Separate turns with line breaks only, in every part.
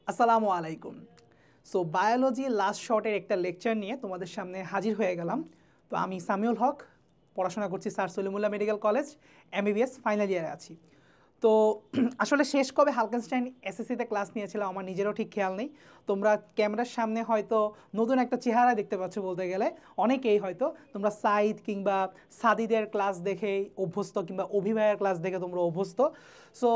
আসসালামু আলাইকুম। So biology last শর্টের একটা লেকচার নিয়ে তোমাদের সামনে হাজির হয়ে গেলাম। তো আমি সামিউল হক, পড়াশোনা করছি sir Salimullah medical college, MBBS final ইয়ারে আছি। তো আসলে শেষ কবে হালকেনস্টাইন এসএসসিতে ক্লাস নিয়েছিলাম আমার নিজেরও ঠিক খেয়াল নেই। তোমরা ক্যামেরার সামনে হয়তো নতুন একটা চেহারা দেখতে পাচ্ছ, বলতে গেলে অনেকেই হয়তো তোমরা সাইদ কিংবা সাদিদের ক্লাস দেখেই অভ্যস্ত, কিংবা অভিভাবকের ক্লাস দেখে তোমরা অভ্যস্ত। সো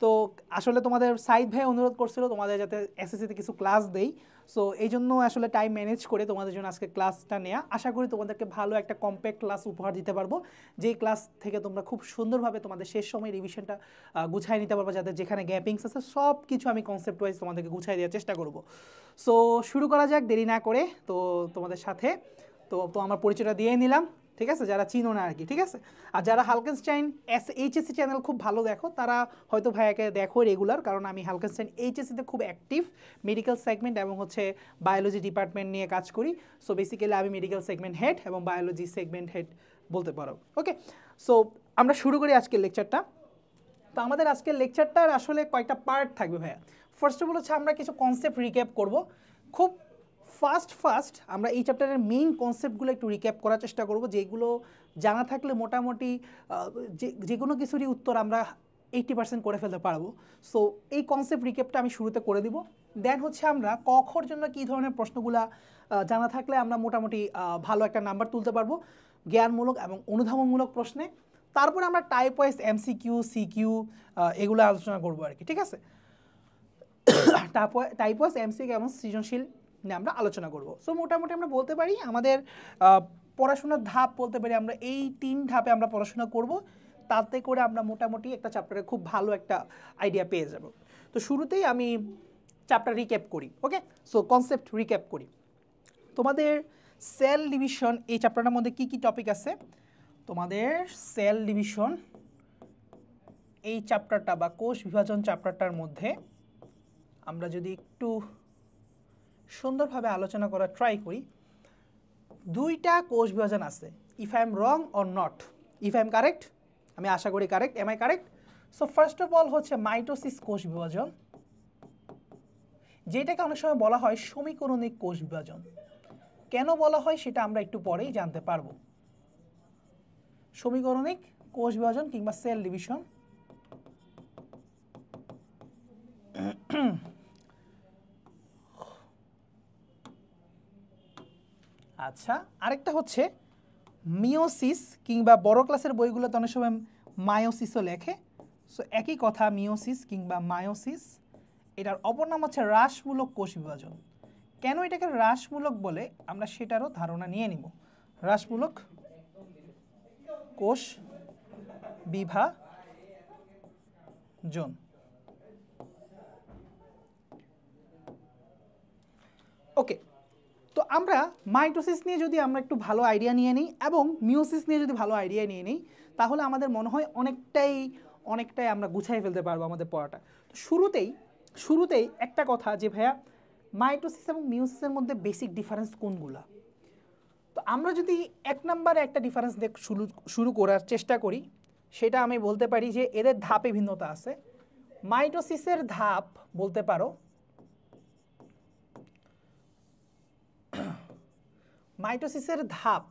তো আসলে তোমাদের সাইদ ভাই অনুরোধ করছিল তোমাদের যাতে এসএসসিতে কিছু ক্লাস দেই। সো এই জন্য আসলে টাইম ম্যানেজ করে তোমাদের জন্য আজকে ক্লাসটা নেওয়া। আশা করি তোমাদেরকে ভালো একটা কম্প্যাক্ট ক্লাস উপহার দিতে পারবো, যেই ক্লাস থেকে তোমরা খুব সুন্দরভাবে তোমাদের শেষ সময় রিভিশনটা গুছাই নিতে পারবো, যাতে যেখানে গ্যাপিংস আছে সব কিছু আমি কনসেপ্ট ওয়াইজ তোমাদেরকে গুছাই দেওয়ার চেষ্টা করব। সো শুরু করা যাক দেরি না করে। তো তোমাদের সাথে তো আমার পরিচয়টা দিয়ে নিলাম, ঠিক আছে, যারা চিনো না আর কি, ঠিক আছে। আর যারা হালকেনস্টাইন এইচএসসি চ্যানেল খুব ভালো দেখো তারা হয়তো ভাইয়াকে দেখো রেগুলার, কারণ আমি হালকেনস্টাইন এইচএসসিতে খুব অ্যাক্টিভ মেডিকেল সেগমেন্ট এবং বায়োলজি ডিপার্টমেন্ট নিয়ে কাজ করি। সো বেসিক্যালি আমি মেডিকেল সেগমেন্ট হেড এবং বায়োলজি সেগমেন্ট হেড বলতে পারো। ওকে, সো আমরা শুরু করি আজকের লেকচারটা। তো আমাদের আজকের লেকচারটার আসলে কয়েকটা পার্ট থাকবে ভাইয়া। ফার্স্ট অফ অল হচ্ছে আমরা কিছু কনসেপ্ট রিক্যাপ করব। খুব ফার্স্ট আমরা এই চ্যাপ্টারের মেইন কনসেপ্টগুলো একটু রিক্যাপ করার চেষ্টা করব, যেগুলো জানা থাকলে মোটামুটি যে কোনো কিছুরই উত্তর আমরা 80% করে ফেলতে পারবো। সো এই কনসেপ্ট রিক্যাপটা আমি শুরুতে করে দিব। দেন হচ্ছে আমরা ক খর জন্য কী ধরনের প্রশ্নগুলা জানা থাকলে আমরা মোটামুটি ভালো একটা নাম্বার তুলতে পারবো জ্ঞানমূলক এবং অনুধাবনমূলক প্রশ্নে। তারপরে আমরা টাইপ ওয়াইজ এমসিকিউ সিকিউ এগুলো আলোচনা করবো আর কি, ঠিক আছে। টাইপ ওয়াইজ এমসিকিউ এবং সৃজনশীল নিয়ে আমরা আলোচনা করব। সো মোটামুটি আমরা বলতে পারি আমাদের পড়াশোনার ধাপ বলতে পারি আমরা এই 3 ধাপে আমরা পড়াশোনা করব, তাতে করে আমরা মোটামুটি একটা চ্যাপ্টারে খুব ভালো একটা আইডিয়া পেয়ে যাব। তো শুরুতেই আমি চ্যাপ্টার রিক্যাপ করি। ওকে, সো কনসেপ্ট রিক্যাপ করি। তোমাদের সেল ডিভিশন এই চ্যাপ্টারটার মধ্যে কি কি টপিক আছে? তোমাদের সেল ডিভিশন এই চ্যাপ্টারটা বা কোষ বিভাজন চ্যাপ্টারটার মধ্যে আমরা যদি একটু সুন্দরভাবে আলোচনা করার ট্রাই করি, 2টা কোষ বিভাজন আছে। If I am wrong or not, if I am correct, আমি আশা করি correct, am I correct? So first of all হচ্ছে মাইটোসিস কোষ বিভাজন, যেটাকে অনেক সময় বলা হয় সমীকরণিক কোষ বিভাজন। কেন বলা হয় সেটা আমরা একটু পরেই জানতে পারবো। সমীকরণিক কোষ বিভাজন কিংবা সেল ডিভিশন। আচ্ছা, আরেকটা হচ্ছে মিওসিস, কিংবা বড় ক্লাসের বইগুলোতে অনেক সময় মায়োসিসও লেখে। সো একই কথা, মিওসিস কিংবা মায়োসিস। এটার অপর নাম হচ্ছে হ্রাসমূলক কোষ বিভাজন। কেন এটাকে হ্রাসমূলক বলে আমরা সেটারও ধারণা নিয়ে নিব। হ্রাসমূলক কোষ বিভাজন। ওকে, তো আমরা মাইটোসিস নিয়ে যদি আমরা একটু ভালো আইডিয়া নিয়ে নিই এবং মিওসিস নিয়ে যদি ভালো আইডিয়া নিয়ে নিই, তাহলে আমাদের মনে হয় অনেকটাই আমরা গুছাই ফেলতে পারবো আমাদের পড়াটা। তো শুরুতেই একটা কথা যে ভাইয়া, মাইটোসিস এবং মিওসিসের মধ্যে বেসিক ডিফারেন্স কোনগুলা? তো আমরা যদি 1 নম্বরে একটা ডিফারেন্স শুরু করার চেষ্টা করি, সেটা আমি বলতে পারি যে এদের ধাপে ভিন্নতা আছে। মাইটোসিসের ধাপ বলতে পারো, মাইটোসিসের ধাপ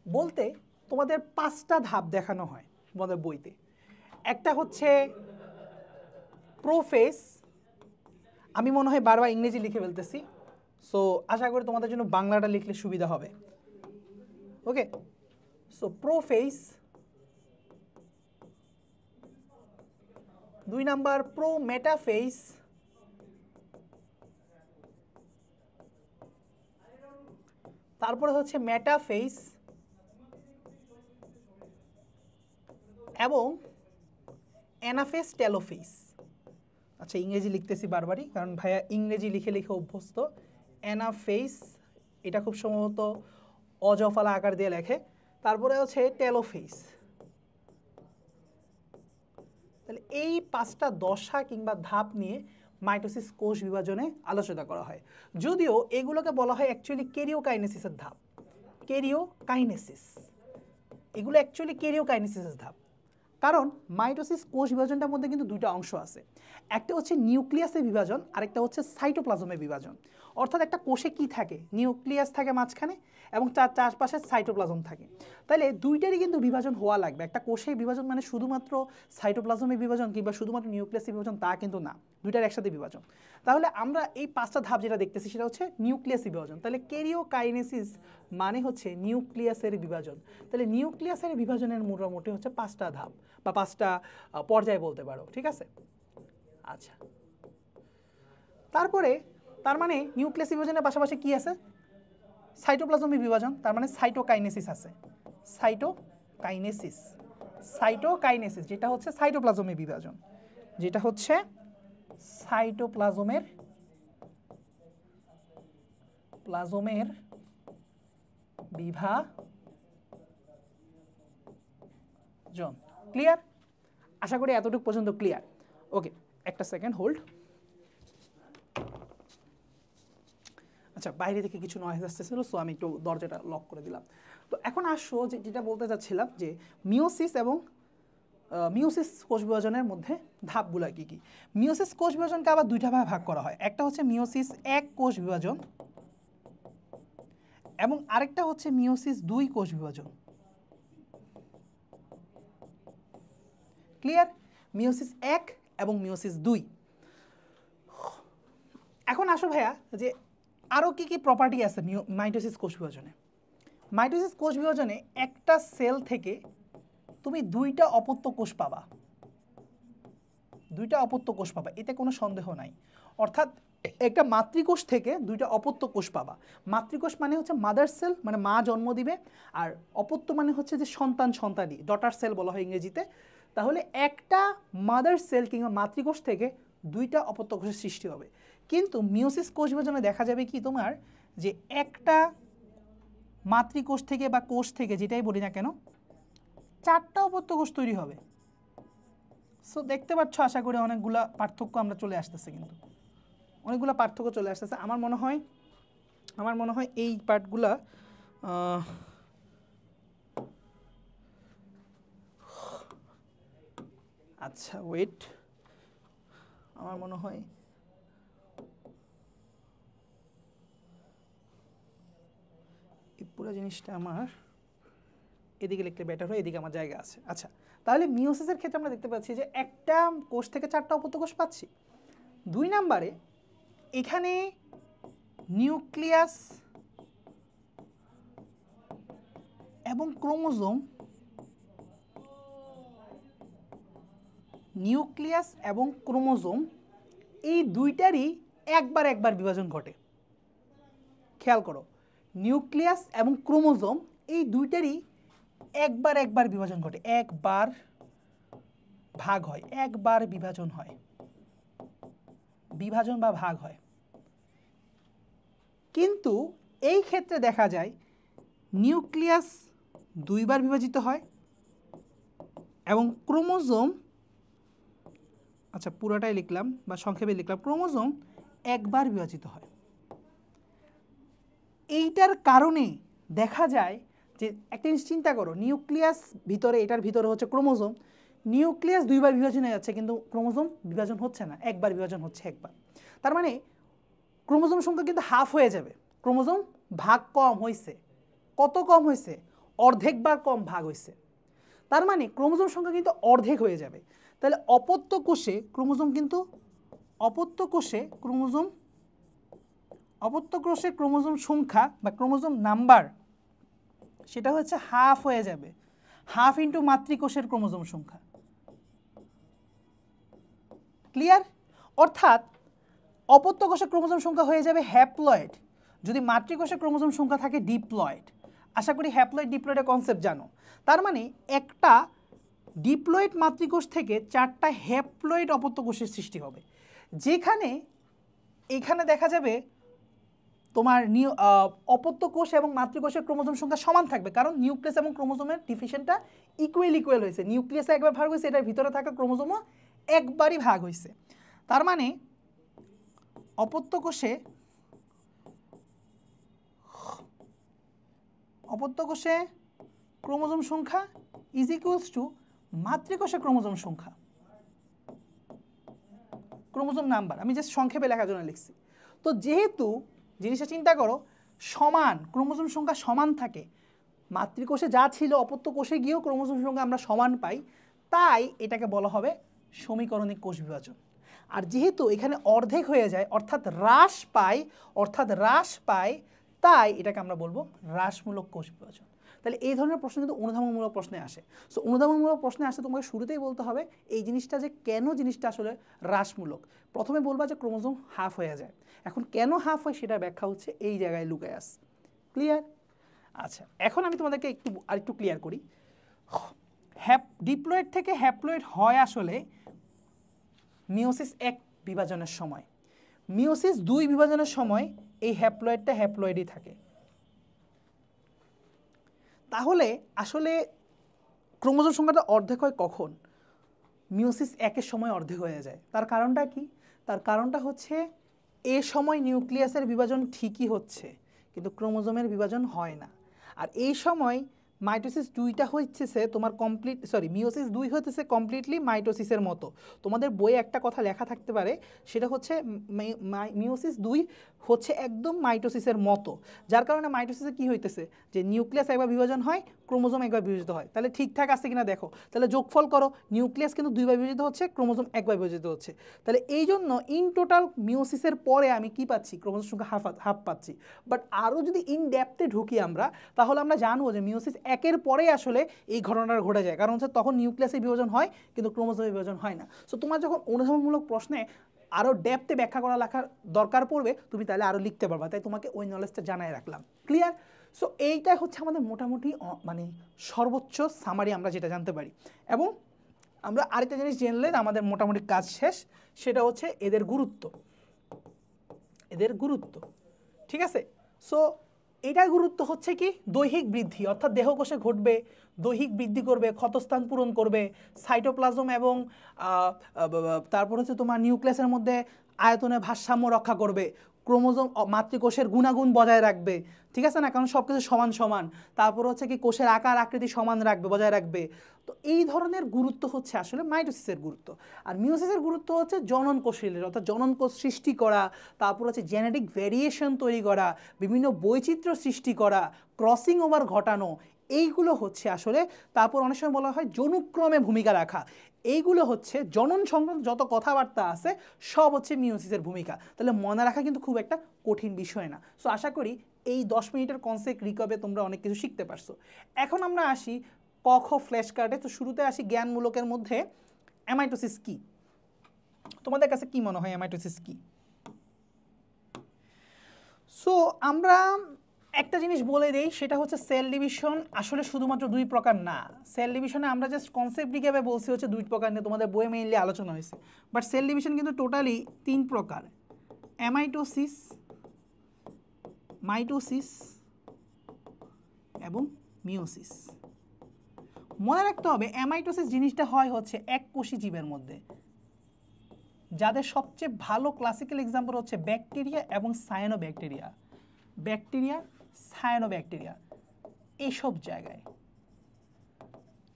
বলতে তোমাদের 5টা ধাপ দেখানো হয় তোমাদের বইতে। একটা হচ্ছে প্রোফেজ, আমি মনে হয় বারবার ইংরেজি লিখে ফেলতেছি, সো আশা করি তোমাদের জন্য বাংলাটা লিখলে সুবিধা হবে। ওকে, সো প্রোফেজ। 2 number prometaphase. তারপরে হচ্ছে মেটাফেজ এবং অ্যানাফেজ টেলোফেজ। আচ্ছা, ইংরেজি লিখতেছি বারবারই, কারণ ভাইয়া ইংরেজি লিখে লিখে অভ্যস্ত। অ্যানাফেজ, এটা খুব সম্ভবত অজফলা আকার দিয়ে লেখে। তারপরে হচ্ছে টেলোফেজ। তাহলে এই 5টা দশা কিংবা ধাপ নিয়ে মাইটোসিস কোষ বিভাজনে আলোচনা করা হয়। যদিও এগুলোকে বলা হয় অ্যাকচুয়ালি ক্যারিওকাইনেসিসের ধাপ। ক্যারিওকাইনেসিস, এগুলো অ্যাকচুয়ালি ক্যারিওকাইনেসিসের ধাপ। কারণ মাইটোসিস কোষ বিভাজনটার মধ্যে কিন্তু দুইটা অংশ আছে, একটা হচ্ছে নিউক্লিয়াসের বিভাজন, আরেকটা হচ্ছে সাইটোপ্লাজমের বিভাজন। অর্থাৎ একটা কোষে কি থাকে, নিউক্লিয়াস থাকে মাঝখানে এবং তার চারপাশে সাইটোপ্লাজম থাকে। তাহলে দুইটারই কিন্তু বিভাজন হওয়া লাগবে। একটা কোষের বিভাজন মানে শুধুমাত্র সাইটোপ্লাজমের বিভাজন কিংবা শুধুমাত্র নিউক্লিয়াসের বিভাজন তা কিন্তু না, দুইটার একসাথে বিভাজন। তাহলে আমরা এই 5টা ধাপ যেটা দেখতেছি সেটা হচ্ছে নিউক্লিয়াসের বিভাজন। তাহলে ক্যারিওকাইনেসিস মানে হচ্ছে নিউক্লিয়াসের বিভাজন। তাহলে নিউক্লিয়াসের বিভাজনের মোটামুটি হচ্ছে 5টা ধাপ বা 5টা পর্যায় বলতে পারো, ঠিক আছে? আচ্ছা, তারপরে তার মানে নিউক্লিয়াস বিভাজনের পাশাপাশি কি আছে, সাইটোপ্লাজমিক বিভাজন, তার মানে সাইটোকাইনেসিস আছে। সাইটোকাইনেসিস, সাইটোকাইনেসিস যেটা হচ্ছে সাইটোপ্লাজমের বিভাজন, যেটা হচ্ছে সাইটোপ্লাজমের বিভাজন। ক্লিয়ার? আশা করি এতটুকু পর্যন্ত ক্লিয়ার। ওকে, একটা সেকেন্ড হোল্ড। আচ্ছা, বাইরে থেকে কিছু নয়েজ আসতেছিল, সো আমি একটু দরজাটা লক করে দিলাম। তো এখন আসো যেটা বলতে চাচ্ছিলাম যে মিওসিস এবং মিওসিস কোষ বিভাজনের মধ্যে ধাপগুলো কী কী। মিওসিস কোষ বিভাজনকে আবার দুইটা ভাগে ভাগ করা হয়, একটা হচ্ছে মিওসিস 1 কোষ বিভাজন এবং আরেকটা হচ্ছে মিওসিস 2 কোষ বিভাজন। ক্লিয়ার? মিওসিস 1 এবং মিওসিস 2। এখন আসো ভাইয়া যে আরও কী কী প্রপার্টি আছে মাইটোসিস কোষ বিভাজনে। মাইটোসিস কোষ বিভাজনে একটা সেল থেকে তুমি 2টা অপত্য কোষ পাবা, 2টা অপত্য কোষ পাবা, এতে কোনো সন্দেহ নাই। অর্থাৎ একটা মাতৃকোষ থেকে 2টা অপত্য কোষ পাবা। মাতৃকোষ মানে হচ্ছে মাদার সেল, মানে মা জন্ম দিবে, আর অপত্য মানে হচ্ছে যে সন্তানই, ডটার সেল বলা হয় ইংরেজিতে। তাহলে একটা মাদার সেল কিংবা মাতৃকোষ থেকে 2টা অপত্য কোষের সৃষ্টি হবে। কিন্তু মিওসিস কোষ বিভাজনে দেখা যাবে কি তোমার যে একটা মাতৃকোষ থেকে বা কোষ থেকে যেটাই বলি না কেন 4টা অপত্য কোষ তৈরি হবে। সো দেখতে পাচ্ছ আশা করি অনেকগুলা পার্থক্য আমরা চলে আসতেছে, কিন্তু অনেকগুলো পার্থক্য চলে আসতেছে। আমার মনে হয় এই পার্টগুলা আচ্ছা ওয়েট, আমার মনে হয় এই পুরো জিনিসটা আমার এদিকে লিখলে বেটার হয়, এদিকে আমার জায়গা আছে। আচ্ছা, তাহলে মিওসিসের ক্ষেত্রে আমরা দেখতে পাচ্ছি যে একটা কোষ থেকে 4টা অপত্য কোষ পাচ্ছি। 2 নম্বরে এখানে নিউক্লিয়াস এবং ক্রোমোজোম, এই দুইটারই একবার বিভাজন ঘটে। খেয়াল করো, নিউক্লিয়াস এবং ক্রোমোজোম এই দুইটারই একবার বিভাজন ঘটে, একবার ভাগ হয়, একবার বিভাজন হয়, বিভাজন বা ভাগ হয়। কিন্তু এই ক্ষেত্রে দেখা যায় নিউক্লিয়াস 2বার বিভাজিত হয় এবং ক্রোমোজোম, আচ্ছা পুরোটাই লিখলাম বা সংক্ষেপে লিখলাম, ক্রোমোজোম 1বার বিভাজিত হয়। এইটার কারণে দেখা যায় যে একটা জিনিস চিন্তা করো, নিউক্লিয়াস ভিতরে, এটার ভিতরে হচ্ছে ক্রোমোজোম, নিউক্লিয়াস 2বার বিভাজন হয়ে যাচ্ছে কিন্তু ক্রোমোজোম বিভাজন হচ্ছে না, একবার বিভাজন হচ্ছে, একবার। তার মানে ক্রোমোজোম সংখ্যা কিন্তু হাফ হয়ে যাবে, ক্রোমোজোম ভাগ কম হয়েছে। কত কম হয়েছে? অর্ধেকবার কম ভাগ হয়েছে। তার মানে ক্রোমোজোম সংখ্যা কিন্তু অর্ধেক হয়ে যাবে। তাহলে অপত্য কোষে ক্রোমোজোম সংখ্যা বা ক্রোমোজোম নাম্বার সেটা হচ্ছে হাফ হয়ে যাবে, হাফ ইন্টু মাতৃকোষের ক্রোমোজোম সংখ্যা। ক্লিয়ার? অর্থাৎ অপত্য কোষের ক্রোমোজোম সংখ্যা হয়ে যাবে হ্যাপ্লয়েড, যদি মাতৃকোষের ক্রোমোজোম সংখ্যা থাকে ডিপ্লয়েড। আশা করি হ্যাপ্লয়েড ডিপ্লয়েডের কনসেপ্ট জানো। তার মানে একটা ডিপ্লয়েড মাতৃকোষ থেকে 4টা হ্যাপ্লয়েড অপত্য কোষের সৃষ্টি হবে, যেখানে এখানে দেখা যাবে তোমার অপত্য কোষ এবং মাতৃকোষের ক্রোমোজোম সংখ্যা সমান থাকবে, কারণ নিউক্লিয়াস এবং ক্রোমোজোমের ডিভিশনটা ইকুয়াল হয়েছে। নিউক্লিয়াসে একবার ভাগ হয়েছে, এটার ভিতরে থাকা ক্রোমোজোমও একবারই ভাগ হয়েছে। তার মানে অপত্য কোষে ক্রোমোজোম সংখ্যা ইজ ইকুয়ালস টু মাতৃকোষে ক্রোমোজোম সংখ্যা, ক্রোমোজোম নাম্বার আমি জাস্ট সংক্ষেপে লেখার জন্য লিখছি। তো যেহেতু জিনিসটা চিন্তা করো সমান ক্রোমোজোম সংখ্যা সমান থাকে, মাতৃকোষে যা ছিল অপত্য কোষে গিয়েও ক্রোমোজোম সংখ্যা আমরা সমান পাই, তাই এটাকে বলা হবে সমীকরণিক কোষ বিভাজন। আর যেহেতু এখানে অর্ধেক হয়ে যায় অর্থাৎ হ্রাস পায়, তাই এটাকে আমরা বলবো হ্রাসমূলক কোষ বিভাজন। তাহলে এই ধরনের প্রশ্ন কিন্তু অনুধাবনমূলক প্রশ্নে আসে। সো অনুধাবনমূলক প্রশ্নে আসলে তোমাকে শুরুতেই বলতে হবে এই জিনিসটা যে কেন জিনিসটা আসলে হ্রাসমূলক। প্রথমে বলবা যে ক্রোমোজোম হাফ হয়ে যায়, এখন কেন হাফ হয় সেটা ব্যাখ্যা হচ্ছে এই জায়গায় লুকায় আছে। ক্লিয়ার? আচ্ছা, এখন আমি তোমাদেরকে আরেকটু ক্লিয়ার করি। ডিপ্লয়েড থেকে হ্যাপ্লয়েড হয় আসলে মিওসিস 1 বিভাজনের সময়। মিওসিস 2 বিভাজনের সময় এই হ্যাপ্লয়েডটা হ্যাপ্লয়েডই থাকে। তাহলে আসলে ক্রোমোজোম সংখ্যাটা অর্ধেক হয় কখন? মিওসিস 1-এর সময় অর্ধেক হয়ে যায়। তার কারণটা কি? তার কারণটা হচ্ছে এ সময় নিউক্লিয়াসের বিভাজন ঠিকই হচ্ছে কিন্তু ক্রোমোজোমের বিভাজন হয় না। আর এই সময় মাইটোসিস 2টা হচ্ছে তোমার মিওসিস 2 হচ্ছে কমপ্লিটলি মাইটোসিসের মতো। তোমাদের বইয়ে একটা কথা লেখা থাকতে পারে, সেটা হচ্ছে মিওসিস 2 হচ্ছে একদম মাইটোসিসের মতো, যার কারণে মাইটোসিসে কি হইতেছে যে নিউক্লিয়াস একবার বিভাজন হয়, ক্রোমোজোম একবার বিভাজিত হয়। তাহলে ঠিকঠাক আছে কিনা দেখো, তাহলে যোগফল করো, নিউক্লিয়াস কিন্তু 2বার বিভাজিত হচ্ছে, ক্রোমোজোম একবার বিভাজিত হচ্ছে। তাহলে এই জন্য ইন টোটাল মিওসিসের পরে আমি কি পাচ্ছি? ক্রোমোজোম সংখ্যা হাফ পাচ্ছি। বাট আরও যদি ইন ডেপথে ঢুকি আমরা, তাহলে আমরা জানবো যে মিওসিস 1-এর পরেই আসলে এই ঘটনাটা ঘটে যায়, কারণ হচ্ছে তখন নিউক্লিয়াসের বিভাজন হয় কিন্তু ক্রোমোজোমের বিভাজন হয় না। সো তোমার যখন অনুধাবনমূলক প্রশ্নে আরও ডেপথে ব্যাখ্যা করা লেখার দরকার পড়বে, তুমি তাহলে আরও লিখতে পারবা, তাই তোমাকে ওই নলেজটা জানাই রাখলাম। ক্লিয়ার? সো এইটা হচ্ছে আমাদের মোটামুটি মানে সর্বোচ্চ সামারি আমরা যেটা জানতে পারি। এবং আমরা আরেকটা জিনিস জানলে আমাদের মোটামুটি কাজ শেষ, সেটা হচ্ছে এদের গুরুত্ব। ঠিক আছে? সো এটার গুরুত্ব হচ্ছে কি? দৈহিক বৃদ্ধি, অর্থাৎ দেহকোষে ঘটবে, দৈহিক বৃদ্ধি করবে, ক্ষতস্থান পূরণ করবে, সাইটোপ্লাজম এবং তারপর হচ্ছে তোমার নিউক্লিয়াসের মধ্যে আয়তনের ভারসাম্য রক্ষা করবে, ক্রোমোজোম মাতৃকোষের গুণাগুণ বজায় রাখবে। ঠিক আছে না? কারণ সব কিছু সমান। তারপর হচ্ছে কি কোষের আকার আকৃতি সমান রাখবে, বজায় রাখবে। তো এই ধরনের গুরুত্ব হচ্ছে আসলে মাইটোসিসের গুরুত্ব। আর মিওসিসের গুরুত্ব হচ্ছে জনন কোষের, অর্থাৎ জনন কোষ সৃষ্টি করা, তারপর হচ্ছে জেনেটিক ভেরিয়েশন তৈরি করা, বিভিন্ন বৈচিত্র্য সৃষ্টি করা, ক্রসিং ওভার ঘটানো, এইগুলো হচ্ছে আসলে। তারপর অনেক সময় বলা হয় জনুক্রমে ভূমিকা রাখা, এইগুলো হচ্ছে জনন সংক্রান্ত যত কথাবার্তা আছে সব হচ্ছে মিওসিসের ভূমিকা। তাহলে মনে রাখা কিন্তু খুব একটা কঠিন বিষয় না। সো আশা করি এই 10 মিনিটের কনসেপ্ট রিকভে তোমরা অনেক কিছু শিখতে পারছো। এখন আমরা আসি ক খ ফ্ল্যাশ কার্ডে। তো শুরুতে আসি জ্ঞানমূলকের মধ্যে অ্যামাইটোসিস কি? তোমাদের কাছে কি মনে হয় অ্যামাইটোসিস কি? সো আমরা একটা জিনিস বলে দেই, সেটা হচ্ছে সেল ডিভিশন আসলে শুধুমাত্র 2 প্রকার না। সেল ডিভিশনে আমরা জাস্ট কনসেপ্ট রিক্যাপে বলছি হচ্ছে 2 প্রকার নিয়ে, তোমাদের বইয়ে মেইনলি আলোচনা হয়েছে। বাট সেল ডিভিশন কিন্তু টোটালি 3 প্রকার: অ্যামাইটোসিস, মাইটোসিস এবং মিওসিস। মনে রাখতে হবে অ্যামাইটোসিস জিনিসটা হয় হচ্ছে এককোষী জীবের মধ্যে, যাদের সবচেয়ে ভালো ক্লাসিক্যাল এক্সাম্পল হচ্ছে ব্যাকটেরিয়া এবং সায়ানোব্যাকটেরিয়া, এইসব জায়গায়।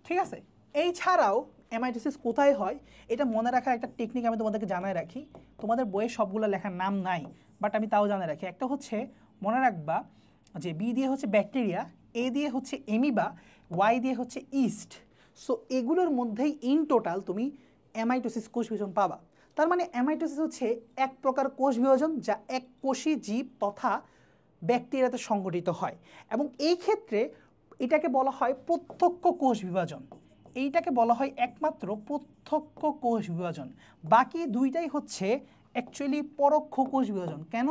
ঠিক আছে? এই ছাড়াও অ্যামাইটোসিস কোথায় হয় এটা মনে রাখার একটা টেকনিক আমি তোমাদেরকে জানাই রাখি। তোমাদের বইয়ে সবগুলো লেখার নাম নাই, বাট আমি তাও জানাই রাখি। একটা হচ্ছে মনে রাখবা যে বি দিয়ে হচ্ছে ব্যাকটেরিয়া, এ দিয়ে হচ্ছে এমিবা, ওয়াই দিয়ে হচ্ছে ইস্ট। সো এগুলোর মধ্যেই ইন টোটাল তুমি অ্যামাইটোসিস কোষ বিভাজন পাবা। তার মানে অ্যামাইটোসিস হচ্ছে এক প্রকার কোষ বিভাজন যা এককোষী জীব তথা ব্যাকটেরিয়াতে সংঘটিত হয়, এবং এই ক্ষেত্রে এটাকে বলা হয় প্রত্যক্ষ কোষ বিভাজন। এইটাকে বলা হয় একমাত্র প্রত্যক্ষ কোষ বিভাজন। বাকি দুইটাই হচ্ছে অ্যাকচুয়ালি পরোক্ষ কোষ বিভাজন। কেন?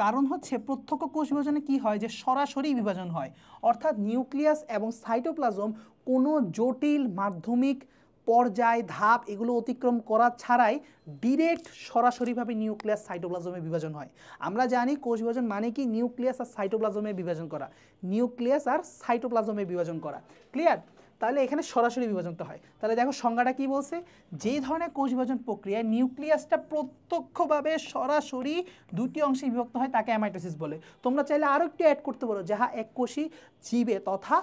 কারণ হচ্ছে প্রত্যক্ষ কোষ বিভাজনে কি হয় যে সরাসরি বিভাজন হয়, অর্থাৎ নিউক্লিয়াস এবং সাইটোপ্লাজম কোনো জটিল মাধ্যমিক পর্যায় ধাপ এগুলো অতিক্রম করা ছাড়াই ডিরেক্ট সরাসরিভাবে নিউক্লিয়াস সাইটোপ্লাজমে বিভাজন হয়। আমরা জানি কোষ বিভাজন মানে কি নিউক্লিয়াস আর সাইটোপ্লাজমে বিভাজন করা, ক্লিয়ার? তাহলে এখানে সরাসরি বিভাজনটা হয়। তাহলে দেখো সংজ্ঞাটা কি বলছে, যেই ধরনের কোষ বিভাজন প্রক্রিয়ায় নিউক্লিয়াসটা প্রত্যক্ষভাবে সরাসরি দুটি অংশে বিভক্ত হয় তাকে অ্যামাইটোসিস বলে। তোমরা চাইলে আরও একটু অ্যাড করতে পারো, যাহা এককোষী জীবে তথা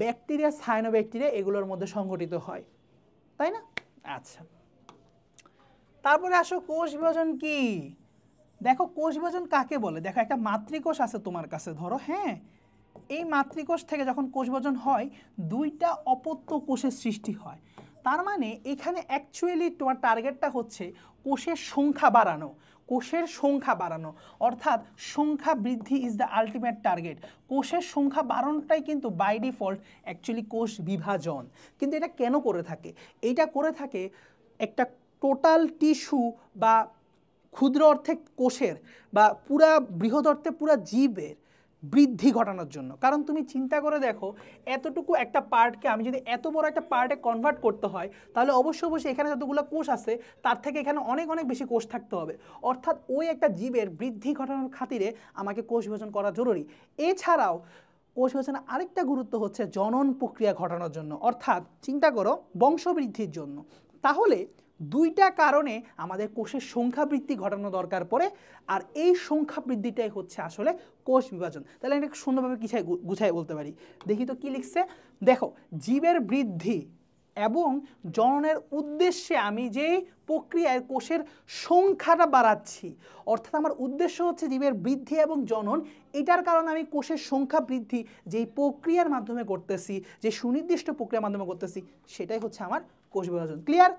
ব্যাকটেরিয়া, সায়ানোব্যাকটেরিয়া এগুলোর মধ্যে সংঘটিত হয়। তাই না? আচ্ছা, তারপরে আসো কোষ বিভাজন কি। দেখো কোষ বিভাজন কাকে বলে। দেখো একটা মাতৃকোষ আছে তোমার কাছে, ধরো হ্যাঁ, এই মাতৃকোষ থেকে যখন কোষ বিভাজন হয় দুইটা অপত্য কোষের সৃষ্টি হয়। তার মানে এখানে অ্যাকচুয়ালি তোমার টার্গেটটা হচ্ছে কোষের সংখ্যা বাড়ানো, কোষের সংখ্যা বাড়ানো, অর্থাৎ সংখ্যা বৃদ্ধি ইজ দ্য আলটিমেট টার্গেট। কোষের সংখ্যা বাড়ানোটাই কিন্তু বাই ডিফল্ট অ্যাকচুয়ালি কোষ বিভাজন। কিন্তু এটা কেন করে থাকে? এইটা করে থাকে একটা টোটাল টিস্যু বা ক্ষুদ্র অর্থে কোষের বা পুরা বৃহৎ অর্থে পুরা জীবের বৃদ্ধি ঘটানোর জন্য। কারণ তুমি চিন্তা করে দেখো, এতটুকু একটা পার্টকে আমি যদি এত বড় একটা পার্টে কনভার্ট করতে হয়, তাহলে অবশ্যই এখানে যতগুলো কোষ আছে তার থেকে এখানে অনেক অনেক বেশি কোষ থাকতে হবে। অর্থাৎ ওই একটা জীবের বৃদ্ধি ঘটানোর খাতিরে আমাকে কোষ বিভাজন করা জরুরি। এছাড়াও কোষ বিভাজনের আরেকটা গুরুত্ব হচ্ছে জনন প্রক্রিয়া ঘটানোর জন্য, অর্থাৎ চিন্তা করো বংশবৃদ্ধির জন্য। তাহলে দুইটা কারণে আমাদের কোষের সংখ্যা বৃদ্ধি ঘটানো দরকার পড়ে, আর এই সংখ্যা বৃদ্ধিটাই হচ্ছে আসলে কোষ বিভাজন। তাহলে এটা সুন্দরভাবে গুছাই বলতে পারি। দেখি তো কি লিখছে। দেখো, জীবের বৃদ্ধি এবং জননের উদ্দেশ্যে আমি যে প্রক্রিয়ায় কোষের সংখ্যাটা বাড়াচ্ছি, অর্থাৎ আমার উদ্দেশ্য হচ্ছে জীবের বৃদ্ধি এবং জনন, এটার কারণে আমি কোষের সংখ্যা বৃদ্ধি যেই প্রক্রিয়ার মাধ্যমে করতেছি, যে সুনির্দিষ্ট প্রক্রিয়ার মাধ্যমে করতেছি, সেটাই হচ্ছে আমার কোষ বিভাজন। ক্লিয়ার?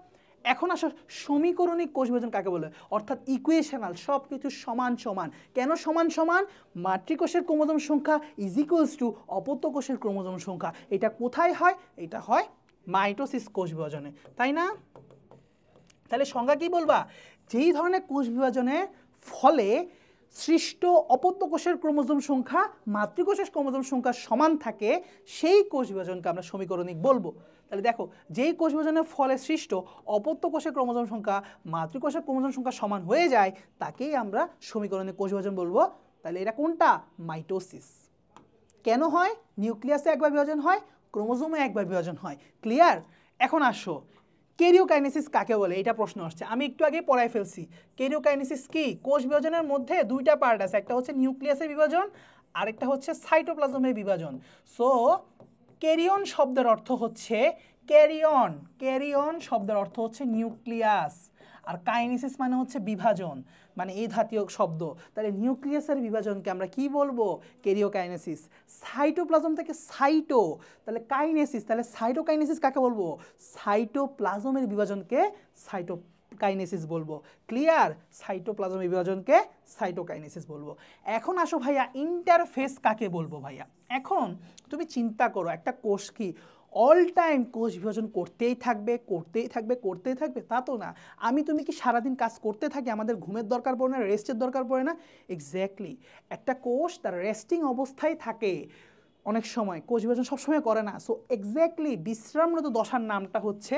এখন আসো সমীকরণিক কোষ বিভাজন কাকে বলে, অর্থাৎ ইকুয়েশনাল, সব কিছু সমান সমান। কেন সমান সমান? মাতৃকোষের ক্রোমোজোম সংখ্যা ইজ ইকুয়ালস টু অপত্য কোষের ক্রোমোজোম সংখ্যা। এটা কোথায় হয়? এটা হয় মাইটোসিস কোষ বিভাজনে, তাই না? তাহলে সংজ্ঞা কি বলবা? যেই ধরনের কোষ বিভাজনের ফলে সৃষ্ট অপত্য কোষের ক্রোমোজোম সংখ্যা মাতৃকোষের ক্রোমোজোম সংখ্যা সমান থাকে, সেই কোষ বিভাজনকে আমরা সমীকরণিক বলবো। তাহলে দেখো, যেই কোষ বিভাজনের ফলে সৃষ্ট অপত্য কোষের ক্রোমোজোম সংখ্যা মাতৃকোষের ক্রোমোজোম সংখ্যা সমান হয়ে যায়, তাকেই আমরা সমীকরণিক কোষ বিভাজন বলবো। তাহলে এটা কোনটা? মাইটোসিস। কেন হয়? নিউক্লিয়াসে একবার বিভাজন হয়, ক্রোমোজোমে একবার বিভাজন হয়। ক্লিয়ার? এখন আসো, ক্যারিওকাইনেসিস কাকে বলে, এটা প্রশ্ন আসছে। আমি একটু আগে পড়াই ফেলছি। ক্যারিওকাইনেসিস কি? কোষ বিভাজনের মধ্যে দুইটা পার্ট আছে, একটা হচ্ছে নিউক্লিয়াসের বিভাজন, আরেকটা হচ্ছে সাইটোপ্লাজমের বিভাজন। সো ক্যারিয়ন শব্দের অর্থ হচ্ছে ক্যারিয়ন, ক্যারিয়ন শব্দের অর্থ হচ্ছে নিউক্লিয়াস, আর কাইনেসিস মানে হচ্ছে বিভাজন, মানে এই জাতীয় শব্দ। তাহলে নিউক্লিয়াসের বিভাজনকে আমরা কি বলবো? ক্যারিওকাইনেসিস। সাইটোপ্লাজম থেকে সাইটো, তাহলে কাইনেসিস। তাহলে সাইটোকাইনেসিস কাকে বলবো? সাইটোপ্লাজমের বিভাজনকে সাইটোকাইনেসিস বলবো। ক্লিয়ার? সাইটোপ্লাজমের বিভাজনকে সাইটোকাইনেসিস বলবো। এখন আসো ভাইয়া, ইন্টারফেস কাকে বলবো ভাইয়া? এখন তুমি চিন্তা করো, একটা কোষ কি অল টাইম কোষ বিভাজন করতেই থাকবে করতেই থাকবে করতেই থাকবে? তা তো না। তুমি কি সারাদিন কাজ করতে থাকি? আমাদের ঘুমের দরকার পড়ে না? রেস্টের দরকার পড়ে না? এক্স্যাক্টলি, একটা কোষ তার রেস্টিং অবস্থায় থাকে অনেক সময়, কোষ বিভাজন সবসময় করে না। সো এক্স্যাক্টলি বিশ্রামরত দশার নামটা হচ্ছে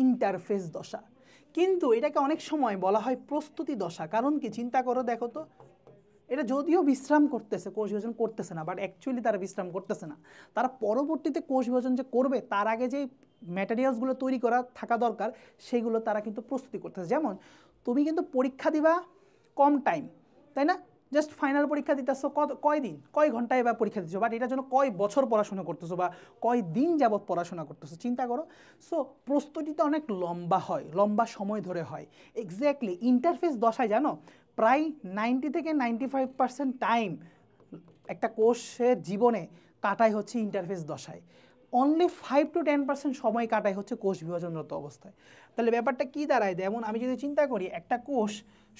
ইন্টারফেস দশা। কিন্তু এটাকে অনেক সময় বলা হয় প্রস্তুতি দশা। কারণ কি? চিন্তা করো, দেখো তো, এটা যদিও বিশ্রাম করতেছে, কোষ বিভাজন করতেছে না, বাট অ্যাকচুয়ালি তারা বিশ্রাম করতেছে না। তারা পরবর্তীতে কোষ বিভাজন যে করবে, তার আগে যে ম্যাটেরিয়ালসগুলো তৈরি করা থাকা দরকার, সেগুলো তারা কিন্তু প্রস্তুতি করতেছে। যেমন তুমি কিন্তু পরীক্ষা দিবা কম টাইম, তাই না? জাস্ট ফাইনাল পরীক্ষা দিতেছো কয়দিন, কয় ঘন্টায় বা পরীক্ষা দিচ্ছ, বাট এটার জন্য কয় বছর পড়াশোনা করতেছো বা কয় দিন যাবৎ পড়াশোনা করতেছো, চিন্তা করো। সো প্রস্তুতিটা অনেক লম্বা হয়, লম্বা সময় ধরে হয়। এক্স্যাক্টলি ইন্টারফেস দশায় জানো প্রায় 90 থেকে 95% টাইম একটা কোষের জীবনে কাটাই হচ্ছে ইন্টারফেস দশায়। অনলি 5 to 10% সময় কাটাই হচ্ছে কোষ বিভাজনরত অবস্থায়। তাহলে ব্যাপারটা কি দাঁড়ায়? যেমন আমি যদি চিন্তা করি, একটা কোষ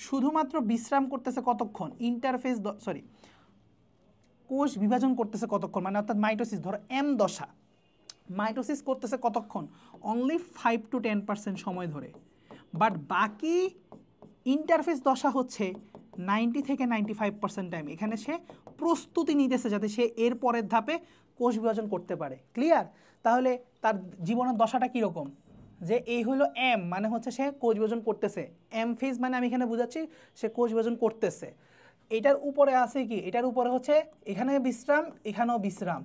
শুধুমাত্র বিশ্রাম করতেছে কতক্ষণ, কোষ বিভাজন করতেছে কতক্ষণ, মানে অর্থাৎ মাইটোসিস, ধরো এম দশা, মাইটোসিস করতেছে কতক্ষণ? অনলি 5 to 10% সময় ধরে। বাট বাকি ইন্টারফেস দশা হচ্ছে 90 থেকে 95% টাইম। এখানে সে প্রস্তুতি নিতেছে যাতে সে এর পরের ধাপে কোষ বিভাজন করতে পারে। ক্লিয়ার? তাহলে তার জীবনের দশাটা কীরকম? যে এই হলো এম, মানে হচ্ছে সে কোষ বিভাজন করতেছে। এম ফেজ মানে আমি এখানে বুঝাচ্ছি সে কোষ বিভাজন করতেছে। এটার উপরে আছে কি? এটার উপরে হচ্ছে এখানে বিশ্রাম, এখানেও বিশ্রাম,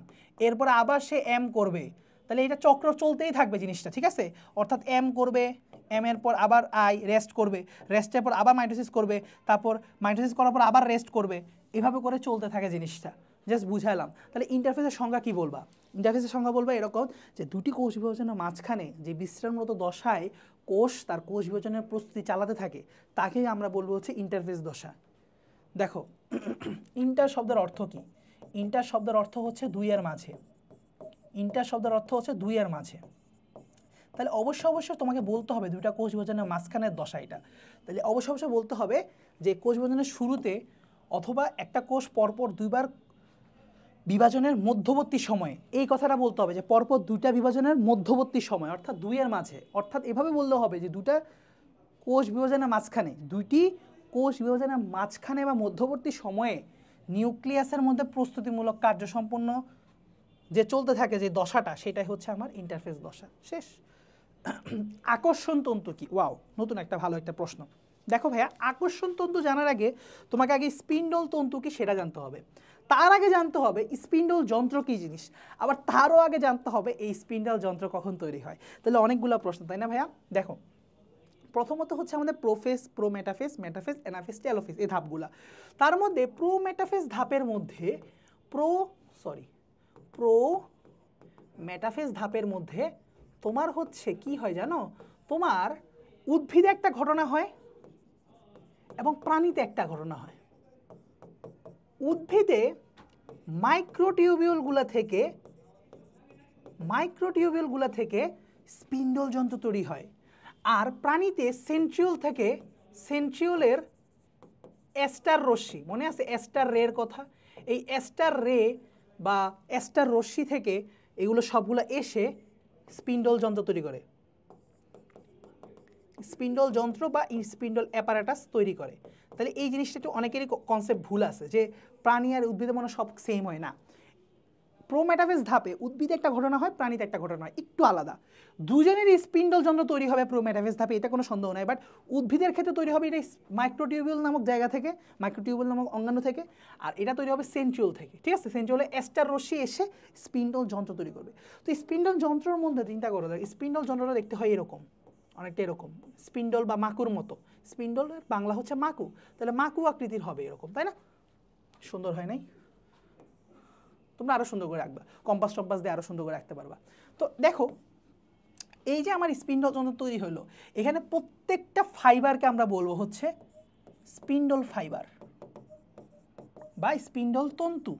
এরপরে আবার সে এম করবে। তাহলে এটা চক্র চলতেই থাকবে জিনিসটা, ঠিক আছে? অর্থাৎ এম করবে, এম এর পর আবার আই রেস্ট করবে, রেস্টের পর আবার মাইটোসিস করবে, তারপর মাইটোসিস করার পর আবার রেস্ট করবে, এভাবে করে চলতে থাকে জিনিসটা। জাস্ট বুঝাইলাম। তাহলে ইন্টারফেসের সংজ্ঞা কি বলবা? ইন্টারফেসের সংজ্ঞা বলবা এরকম যে দুটি কোষ বিভাজনের মাঝখানে যে বিশ্রামরত দশায় কোষ তার কোষ বিভাজনের প্রস্তুতি চালাতে থাকে তাকেই আমরা বলবো হচ্ছে ইন্টারফেস দশা। দেখো ইন্টার শব্দের অর্থ কি? ইন্টার শব্দের অর্থ হচ্ছে দুইয়ের মাঝে। ইন্টার শব্দের অর্থ হচ্ছে দুইয়ের মাঝে। তাহলে অবশ্যই তোমাকে বলতে হবে দুইটা কোষ বিভাজনের মাঝখানের দশা এটা। তাহলে অবশ্যই বলতে হবে যে কোষ বিভাজনের শুরুতে অথবা একটা কোষ পরপর দুইবার বিভাজনের মধ্যবর্তী সময়ে, এই কথাটা বলতে হবে যে পরপর দুইটা বিভাজনের মধ্যবর্তী সময় অর্থাৎ দুইয়ের মাঝে। অর্থাৎ এভাবে বললে হবে যে দুইটা কোষ বিভাজনের মাঝখানে, দুইটি কোষ বিভাজনের মাঝখানে বা মধ্যবর্তী সময়ে নিউক্লিয়াসের মধ্যে প্রস্তুতিমূলক কার্য সম্পন্ন যে চলতে থাকে যে দশাটা, সেটাই হচ্ছে আমার ইন্টারফেস দশা। শেষ। আকর্ষণ তন্তু কি? ওয়াও, নতুন একটা ভালো একটা প্রশ্ন। দেখো ভাইয়া, আকর্ষণ তন্তু জানার আগে তোমাকে আগে স্পিন্ডল তন্তু কি সেটা জানতে হবে। তার আগে জানতে হবে স্পিন্ডল যন্ত্র কি জিনিস, আবার তারও আগে জানতে হবে এই স্পিন্ডল যন্ত্র কখন তৈরি হয়। তাহলে অনেকগুলো প্রশ্ন, তাই না ভাইয়া? দেখো প্রথমত হচ্ছে আমাদের prophase, prometaphase, metaphase, anaphase, telophase, এই ধাপগুলা। তার মধ্যে প্রোমেটাফেস ধাপের মধ্যে প্রোমেটাফেস ধাপের মধ্যে তোমার হচ্ছে কি হয় জানো? তোমার উদ্ভিদে একটা ঘটনা হয় এবং প্রাণীতে একটা ঘটনা হয়। উদ্ভিদে মাইক্রোটিউবিউলগুলা থেকে স্পিন্ডল যন্ত্র তৈরি হয়, আর প্রাণীতে সেন্ট্রিওলের এস্টার রশ্মি, মনে আছে এস্টার রের কথা? এই এস্টার রে বা এস্টার রশ্মি থেকে এগুলো সবগুলো এসে স্পিন্ডল যন্ত্র তৈরি করে, স্পিন্ডল যন্ত্র বা স্পিন্ডল অ্যাপারেটাস তৈরি করে। তাহলে এই জিনিসটা একটু অনেকেরই কনসেপ্ট ভুল আছে যে প্রাণী আর উদ্ভিদে মনে সব সেম হয় না। প্রোমেটাফেস ধাপে উদ্ভিদে একটা ঘটনা হয়, প্রাণীতে একটা ঘটনা হয়, একটু আলাদা। দুজনেরই স্পিন্ডল যন্ত্র তৈরি হবে প্রোমেটাফেস ধাপে, এটা কোনো সন্দেহ নাই। বাট উদ্ভিদের ক্ষেত্রে তৈরি হবে এটা মাইক্রোটিউবিউল নামক জায়গা থেকে, মাইক্রোটিউবিউল নামক অঙ্গাণু থেকে, আর এটা তৈরি হবে সেন্ট্রিওল থেকে। ঠিক আছে, সেন্ট্রিওলে এস্টার রশ্মি এসে স্পিন্ডল যন্ত্র তৈরি করবে। তো স্পিন্ডল যন্ত্রের মধ্যে চিন্তা করো, স্পিন্ডল যন্ত্রটা দেখতে হয় এরকম, অনেকটা এরকম, স্পিন্ডল বা মাকুর মতো। স্পিন্ডলের বাংলা হচ্ছে মাকু, তাহলে মাকু আকৃতির হবে এরকম, তাই না? সুন্দর হয় নাই? তোমরা আরও সুন্দর করে রাখবা, কম্পাস টম্পাস দিয়ে আরও সুন্দর করে রাখতে পারবা। তো দেখো এই যে আমার স্পিন্ডল যন্ত্র তৈরি হলো, এখানে প্রত্যেকটা ফাইবারকে আমরা বলবো হচ্ছে স্পিন্ডল ফাইবার বা স্পিন্ডল তন্তু।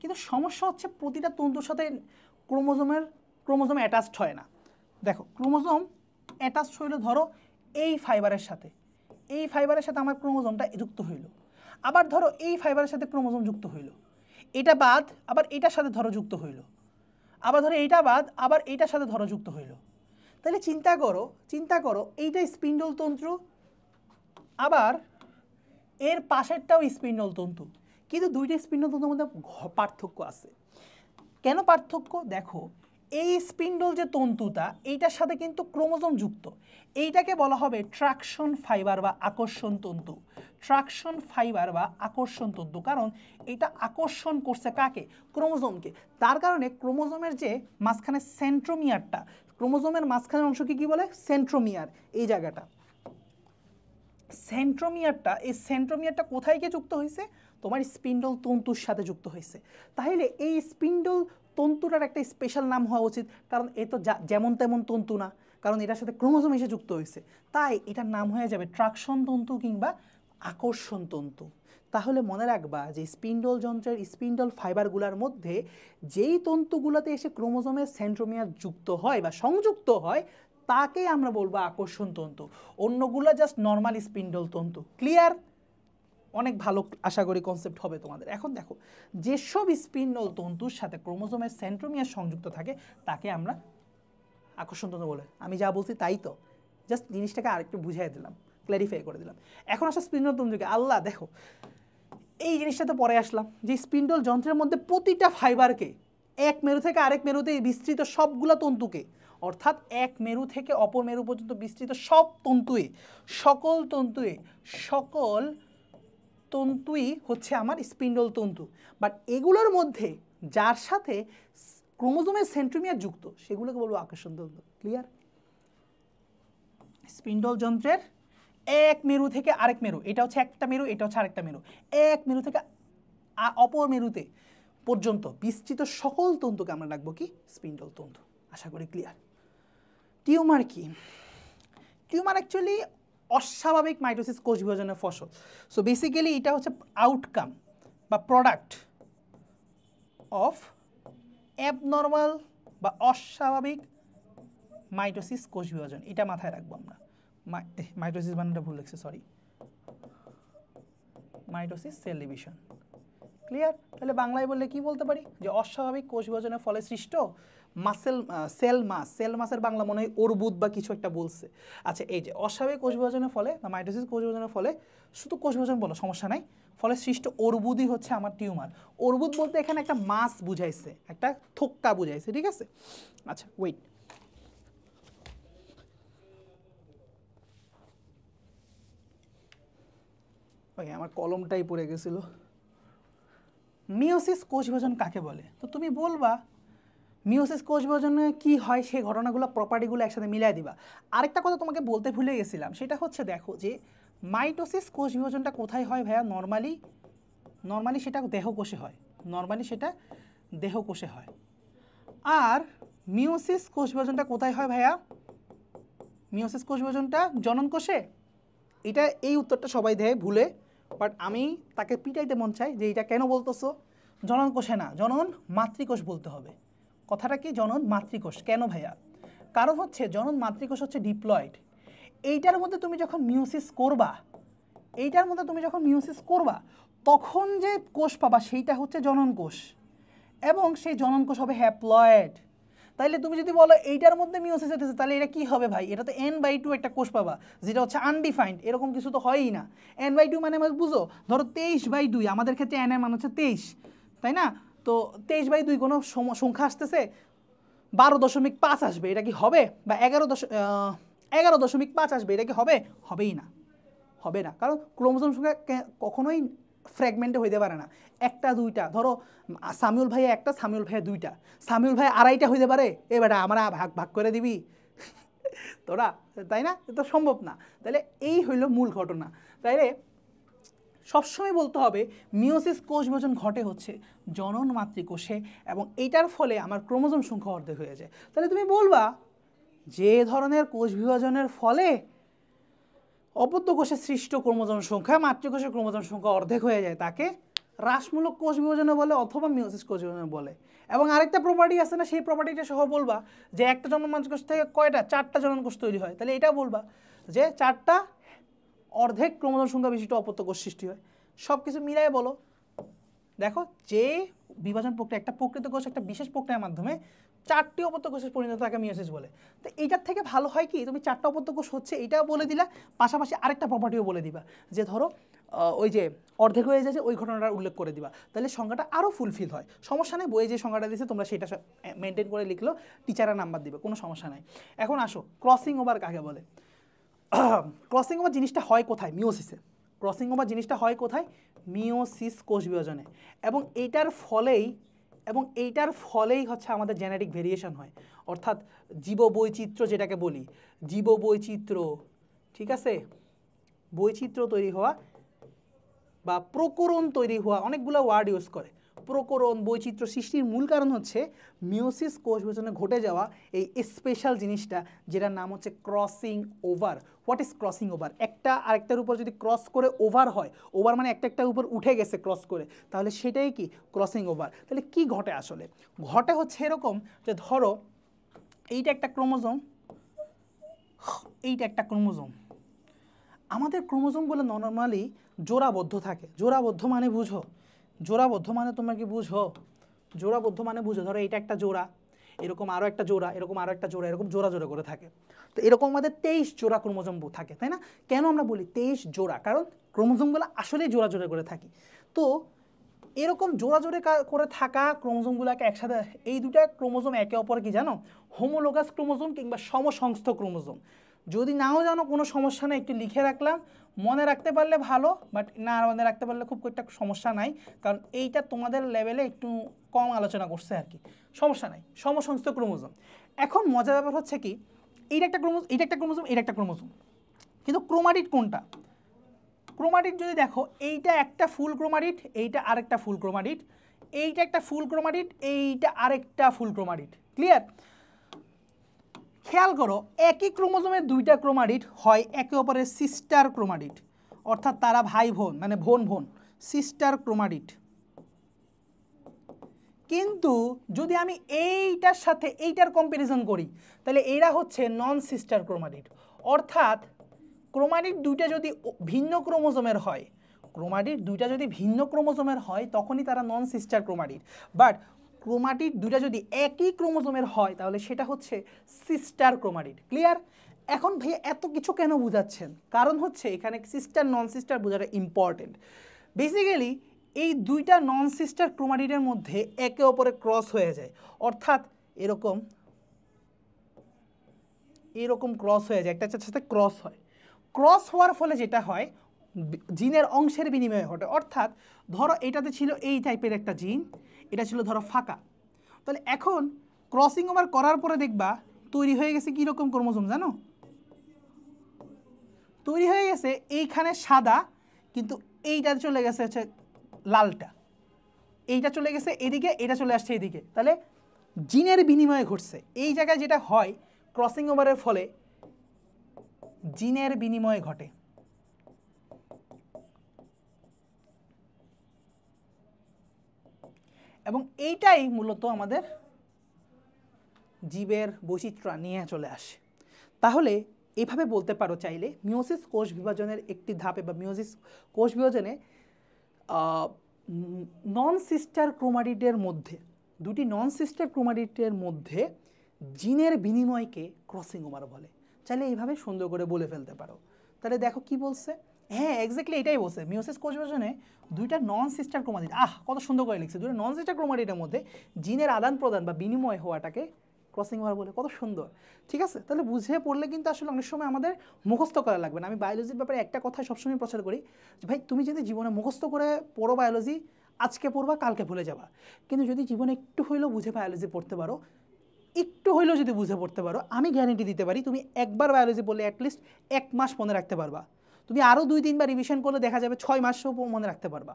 কিন্তু সমস্যা হচ্ছে প্রতিটা তন্তুর সাথে ক্রোমোজোম অ্যাটাচড হয় না। দেখো ক্রোমোজোম অ্যাটাচড হইলো ধরো এই ফাইবারের সাথে আমার ক্রোমোজোমটা যুক্ত হইল, আবার ধরো এই ফাইবারের সাথে ক্রোমোজোম যুক্ত হইল, এটা বাদ আবার এটার সাথে ধরো যুক্ত হইল, আবার ধরো এইটা বাদ আবার এইটার সাথে ধরো যুক্ত হইল। তাহলে চিন্তা করো এইটা স্পিন্ডল তন্তু, আবার এর পাশেরটাও স্পিন্ডল তন্তু, কিন্তু দুইটা স্পিন্ডল তন্তুর মধ্যে পার্থক্য আছে। কেন পার্থক্য? দেখো এই স্পিন্ডল যে তন্তুটা, এইটার সাথে কিন্তু ক্রোমোজোম যুক্ত, এইটাকে বলা হবে ট্রাকশন ফাইবার বা আকর্ষণ তন্তু। ট্রাকশন ফাইবার বা আকর্ষণ তন্তু, কারণ এটা আকর্ষণ করছে কাকে? ক্রোমোজোমকে। তার কারণে ক্রোমোজোমের যে মাঝখানে সেন্ট্রোমিয়ারটা, ক্রোমোজোমের মাঝখানের অংশকে কি বলে? সেন্ট্রোমিয়ার। এই জায়গাটা এই সেন্ট্রোমিয়ারটা কোথায় গিয়ে যুক্ত হয়েছে? তোমার স্পিন্ডল তন্তুর সাথে যুক্ত হয়েছে। তাহলে এই স্পিন্ডল তন্তুটার একটা স্পেশাল নাম হওয়া উচিত, কারণ এ তো যেমন তেমন তন্তু না, কারণ এটার সাথে ক্রোমোজোম এসে যুক্ত হয়েছে, তাই এটার নাম হয়ে যাবে ট্রাকশন তন্তু কিংবা আকর্ষণ তন্তু। তাহলে মনে রাখবা যে স্পিন্ডল যন্ত্রের স্পিন্ডল ফাইবারগুলোর মধ্যে যেই তন্তুগুলোতে এসে ক্রোমোজোমের সেন্ট্রোমিয়ার যুক্ত হয় বা সংযুক্ত হয় তাকেই আমরা বলবো আকর্ষণ তন্তু, অন্যগুলো জাস্ট নর্মাল স্পিন্ডল তন্তু। ক্লিয়ার? অনেক ভালো আশা করি কনসেপ্ট হবে তোমাদের। এখন দেখো যেসব স্পিন্ডল তন্তুর সাথে ক্রোমোজোমের সেন্ট্রোমিয়ার সংযুক্ত থাকে তাকে আমরা আকর্ষণ তন্তু বলে। আমি যা বলছি তাই তো, জাস্ট জিনিসটাকে আরেকটু বুঝিয়ে দিলাম, ক্ল্যারিফাই করে দিলাম। এখন আসা স্পিন্ডল তন্তুকে, আল্লাহ দেখো এই জিনিসটা তো পরে আসলাম যে স্পিন্ডল যন্ত্রের মধ্যে প্রতিটা ফাইবারকে এক মেরু থেকে আরেক মেরুতে বিস্তৃত সবগুলা তন্তুকে, অর্থাৎ এক মেরু থেকে অপর মেরু পর্যন্ত বিস্তৃত সব তন্তুয়ে, সকল তন্তুই হচ্ছে আমার স্পিন্ডল তন্তু। বাট এগুলোর মধ্যে যার সাথে ক্রোমোজোমের সেন্ট্রোমিয়ার যুক্ত সেগুলোকে বলবো আকর্ষণ তন্তু। ক্লিয়ার? স্পিন্ডল যন্ত্রের এক মেরু থেকে আরেক মেরু, এটা হচ্ছে একটা মেরু, এটা হচ্ছে আরেকটা মেরু, এক মেরু থেকে অপর মেরুতে পর্যন্ত বিস্তৃত সকল তন্তুকে আমরা ডাকবো কি? স্পিন্ডল তন্তু। আশা করি ক্লিয়ার। টিউমার কি? টিউমার অ্যাকচুয়ালি অস্বাভাবিক মাইটোসিস কোষ বিভাজনের ফসল। সো বেসিক্যালি এটা হচ্ছে আউটকাম বা প্রোডাক্ট অফ অ্যাবনর্মাল বা অস্বাভাবিক মাইটোসিস কোষ বিভাজন। এটা মাথায় রাখবো আমরা। মাইটোসিস বানানটা ভুল লিখছি, sorry, mitosis cell division. Clear? তাহলে বাংলায় বললে কি বলতে পারি? যে অস্বাভাবিক কোষ বিভাজনের ফলে সৃষ্ট সেল মাসের বাংলা মনে হয় অর্বুদ বা কিছু একটা বলছে। আচ্ছা, এই যে অস্বাভাবিক কোষ বিভাজনের ফলে বা মাইটোসিস কোষ বিভাজনের ফলে, শুধু কোষ বিভাজন বলো সমস্যা নাই, ফলে সৃষ্ট অর্বুদই হচ্ছে আমার টিউমার। অর্বুদ বলতে এখানে একটা মাস বুঝাইছে, একটা থোক্কা বুঝাইছে, ঠিক আছে? আচ্ছা ওয়েট, ওকে আমার কলমটাই পড়ে গেছিল। মিওসিস কোষ বিভাজন কাকে বলে? তো তুমি বলবা মিওসিস কোষ বিভাজনে কী হয় সেই ঘটনাগুলো, প্রপার্টিগুলো একসাথে মিলাই দিবা। আরেকটা কথা তোমাকে বলতে ভুলে গেছিলাম, সেটা হচ্ছে দেখো যে মাইটোসিস কোষ বিভাজনটা কোথায় হয় ভাইয়া? নর্মালি সেটা দেহকোষে হয়, নর্মালি সেটা দেহকোষে হয়। আর মিওসিস কোষ বিভাজনটা কোথায় হয় ভাইয়া? মিওসিস কোষ বিভাজনটা জনন কোষে। এটা এই উত্তরটা সবাই দেয় ভুলে, বাট আমি তাকে পিটাইতে মন চাই যে এটা কেন বলতেছো? জনন কোষে না, জনন মাতৃকোষ বলতে হবে। কথাটা কি? জনন মাতৃকোষ। কেন ভাইয়া? কারণ হচ্ছে জনন মাতৃকোষ হচ্ছে ডিপ্লয়েড। এইটার মধ্যে তুমি যখন মিওসিস করবা, তখন যে কোষ পাবা সেইটা হচ্ছে জনন কোষ, এবং সেই জনন কোষ হবে হ্যাপ্লয়েড। তাইলে তুমি যদি বলো এইটার মধ্যে মিওসিস হতেছে, তাহলে এটা কি হবে ভাই? এটা তো n/2 একটা কোষ পাবা, যেটা হচ্ছে আনডিফাইন্ড। এরকম কিছু তো হয়ই না। n/2 মানে বুঝো, ধরো 23/2, আমাদের ক্ষেত্রে n এর মান হচ্ছে 23, তাই না? তো 23/2 কোনো সংখ্যা আসতেছে 12.5 আসবে, এটা কি হবে? বা 11.5 আসবে, এটা কি হবে? হবেই না, হবে না। কারণ ক্রোমোজোম সংখ্যা কখনোই ফ্র্যাগমেন্টে হইতে পারে না। একটা দুইটা, ধরো সামিউল ভাইয়া একটা, সামিউল ভাইয়া দুইটা, সামিউল ভাইয়া আড়াইটা হইতে পারে। এ বেটা আমরা ভাগ করে দিবি তোরা, তাই না? এটা সম্ভব না। তাহলে এই হইল মূল ঘটনা। তাইলে সবসময় বলতে হবে মিওসিস কোষ বিভাজন ঘটে হচ্ছে জনন মাতৃকোষে, এবং এইটার ফলে আমার ক্রোমোজোম সংখ্যা অর্ধেক হয়ে যায়। তাহলে তুমি বলবা যে ধরনের কোষ বিভাজনের ফলে অপত্য কোষে সৃষ্ট ক্রোমোজোম সংখ্যা মাতৃকোষের ক্রোমোজোম সংখ্যা অর্ধেক হয়ে যায়, তাকে হ্রাসমূলক কোষ বিভাজনে বলে অথবা মিওসিস কোষ বিভাজনে বলে। এবং আরেকটা প্রপার্টি আছে না, সেই প্রপার্টিটা সহ বলবা যে একটা জন্ম মাতৃকোষ থেকে কয়টা? 4টা জননকোষ তৈরি হয়। তাহলে এটা বলবা যে 4টা অর্ধেক ক্রোমোজোম সংখ্যা বিশিষ্ট অপত্য কোষ সৃষ্টি হয়। সব কিছু মিলাই বলো। দেখো যে বিভাজন প্রক্রিয়া, একটা প্রকৃত কোষ একটা বিশেষ প্রক্রিয়ার মাধ্যমে 4টি অপত্য কোষের পরিণত তাকে মিওসিস বলে। তো এইটার থেকে ভালো হয় কি, তুমি 4টা অপত্য কোষ হচ্ছে এটাও বলে দিলা, পাশাপাশি আরেকটা প্রপার্টিও বলে দিবা, যে ধরো ওই যে অর্ধেক হয়ে যায় যে ওই ঘটনাটার উল্লেখ করে দিবা। তাহলে সংখ্যাটা আরও ফুলফিল হয়। সমস্যা নেই, বইয়ে যে সংখ্যাটা দিয়েছে তোমরা সেটা মেনটেন করে লিখলেও টিচাররা নাম্বার দিবে, কোনো সমস্যা নাই। এখন আসো ক্রসিং ওভার কাকে বলে। ক্রসিং ওভার জিনিসটা হয় কোথায়? মিওসিসে। ক্রসিং ওভার জিনিসটা হয় কোথায়? মিওসিস কোষ বিভাজনে। এবং এইটার ফলেই হচ্ছে আমাদের জেনেটিক ভেরিয়েশন হয়, অর্থাৎ জীববৈচিত্র্য যেটাকে বলি, জীববৈচিত্র্য, ঠিক আছে? বৈচিত্র্য তৈরি হওয়া বা প্রকরণ তৈরি হওয়া, অনেকগুলো ওয়ার্ড ইউজ করে। প্রকরণ, বৈচিত্র্য সৃষ্টির মূল কারণ হচ্ছে মিওসিস কোষ বিভাজনে ঘটে যাওয়া এই স্পেশাল জিনিসটা, যেটার নাম হচ্ছে crossing over. What is crossing over? একটা আরেকটার উপর যদি ক্রস করে ওভার হয়, ওভার মানে একটার উপর উঠে গেছে ক্রস করে, তাহলে সেটাই কি? Crossing over. তাহলে কি ঘটে আসলে? ঘটে হচ্ছে এরকম যে ধরো এইটা একটা ক্রোমোজোম, এইটা একটা ক্রোমোজোম। আমাদের ক্রোমোজোমগুলো নর্মালি জোড়াবদ্ধ থাকে। জোড়াবদ্ধ মানে বুঝো, জোড়াবদ্ধ মানে তোমরা কি বুঝো? জোড়াবদ্ধ মানে বুঝো, ধরো এটা একটা জোড়া, এরকম আরও একটা জোড়া, এরকম আরও একটা জোড়া, এরকম জোড়া জোড়া করে থাকে। তো এরকম আমাদের 23 জোড়া ক্রোমোজোম থাকে, তাই না? কেন আমরা বলি 23 জোড়া? কারণ ক্রোমোজোমগুলো আসলেই জোড়া জোড়া করে থাকি। তো এরকম জোড়া জোড়ে করে থাকা ক্রোমোজোমগুলোকে একসাথে, এই দুটা ক্রোমোজোম একে অপর কি জানো? হোমোলোগাস ক্রোমোজোম কিংবা সমসংস্থ ক্রোমোজোম। যদি নাও জানো কোনো সমস্যা নেই, একটু লিখে রাখলাম, মনে রাখতে পারলে ভালো, বাট না মনে রাখতে পারলে খুব একটা সমস্যা নাই, কারণ এইটা তোমাদের লেভেলে একটু কম আলোচনা করছে আর কি, সমস্যা নাই। সমসংস্থ ক্রোমোজোম। এখন মজার ব্যাপার হচ্ছে কি, এইটা একটা ক্রোমোজোম, এইটা একটা ক্রোমোজোম, এইটা একটা ক্রোমোজোম, কিন্তু ক্রোমাটিড কোনটা? ক্রোমাটিড যদি দেখো, এইটা একটা ফুল ক্রোমাটিড, এইটা আরেকটা ফুল ক্রোমাটিড, এইটা একটা ফুল ক্রোমাটিড, এইটা আরেকটা ফুল ক্রোমাটিড। ক্লিয়ার? খেয়াল করো, একই ক্রোমোজোমের দুইটা ক্রোমাটিড হয় একে অপরের সিস্টার ক্রোমাটিড, অর্থাৎ তারা ভাই বোন, মানে বোন বোন, সিস্টার ক্রোমাটিড। কিন্তু যদি আমি এইটার সাথে এইটার কম্প্যারিজন করি, তাহলে এরা হচ্ছে নন সিস্টার ক্রোমাটিড। অর্থাৎ ক্রোমাটিড দুইটা যদি ভিন্ন ক্রোমোজোমের হয়, ক্রোমাটিড দুইটা যদি ভিন্ন ক্রোমোজোমের হয় তখনই তারা নন সিস্টার ক্রোমাটিড। বাট ক্রোমাটিড দুইটা যদি একই ক্রোমোজোমের হয় তাহলে সেটা হচ্ছে সিস্টার ক্রোমাটিড। ক্লিয়ার? এখন ভাইয়া এত কিছু কেন বোঝাচ্ছেন? কারণ হচ্ছে এখানে সিস্টার নন সিস্টার বোঝাটা ইম্পর্টেন্ট। বেসিক্যালি এই দুইটা নন সিস্টার ক্রোমাটিডের মধ্যে একে অপরে ক্রস হয়ে যায়, অর্থাৎ এরকম এরকম ক্রস হয়ে যায়, একটার সাথে ক্রস হয়। ক্রস হওয়ার ফলে যেটা হয়, জিনের অংশের বিনিময় ঘটে। অর্থাৎ ধরো এটাতে ছিল এই টাইপের একটা জিন, এটা ছিল ধরো ফাঁকা, তাহলে এখন ক্রসিং ওভার করার পরে দেখবা তৈরি হয়ে গেছে কীরকম ক্রোমোজোম জানো? তৈরি হয়ে গেছে এইখানে সাদা, কিন্তু এইটা চলে গেছে হচ্ছে লালটা, এইটা চলে গেছে এদিকে, এটা চলে আসছে এদিকে। তাহলে জিনের বিনিময় ঘটছে এই জায়গায়। যেটা হয় ক্রসিং ওভারের ফলে জিনের বিনিময় ঘটে। এবং এইটাই মূলত আমাদের জীবের বৈচিত্র্য নিয়ে চলে আসে। তাহলে এইভাবে বলতে পারো চাইলে মিওসিস কোষ বিভাজনের একটি ধাপে বা মিওসিস কোষ বিভাজনে নন সিস্টার ক্রোমাটিডের মধ্যে, দুটি নন সিস্টার ক্রোমাটিডের মধ্যে জিনের বিনিময়কে ক্রসিং ওভার বলে। চাইলে এইভাবে সুন্দর করে বলে ফেলতে পারো। তাহলে দেখো কি বলছে, হ্যাঁ এক্স্যাক্টলি এটাই বলছে, মিওসিস কোষ বিভাজনে দুইটা নন সিস্টার ক্রোমাটিড, কত সুন্দর করে লিখছে, দুইটা নন সিস্টার ক্রোমাটিডের মধ্যে জিনের আদান প্রদান বা বিনিময় হওয়াটাকে ক্রসিং ওভার বলে। কত সুন্দর, ঠিক আছে? তাহলে বুঝে পড়লে কিন্তু আসলে অনেক সময় আমাদের মুখস্থ করা লাগবে না। আমি বায়োলজির ব্যাপারে একটা কথা সবসময় প্রচার করি যে ভাই তুমি যদি জীবনে মুখস্থ করে পড়ো বায়োলজি, আজকে পড়বা কালকে ভুলে যাবা, কিন্তু যদি জীবনে একটু হইলেও বুঝে বায়োলজি পড়তে পারো, একটু হইলেও যদি বুঝে পড়তে পারো, আমি গ্যারেন্টি দিতে পারি তুমি একবার বায়োলজি পড়লে অ্যাটলিস্ট 1 মাস মনে রাখতে পারবা। তুমি আরও 2-3 বার রিভিশন করলে দেখা যাবে 6 মাসও মনে রাখতে পারবা।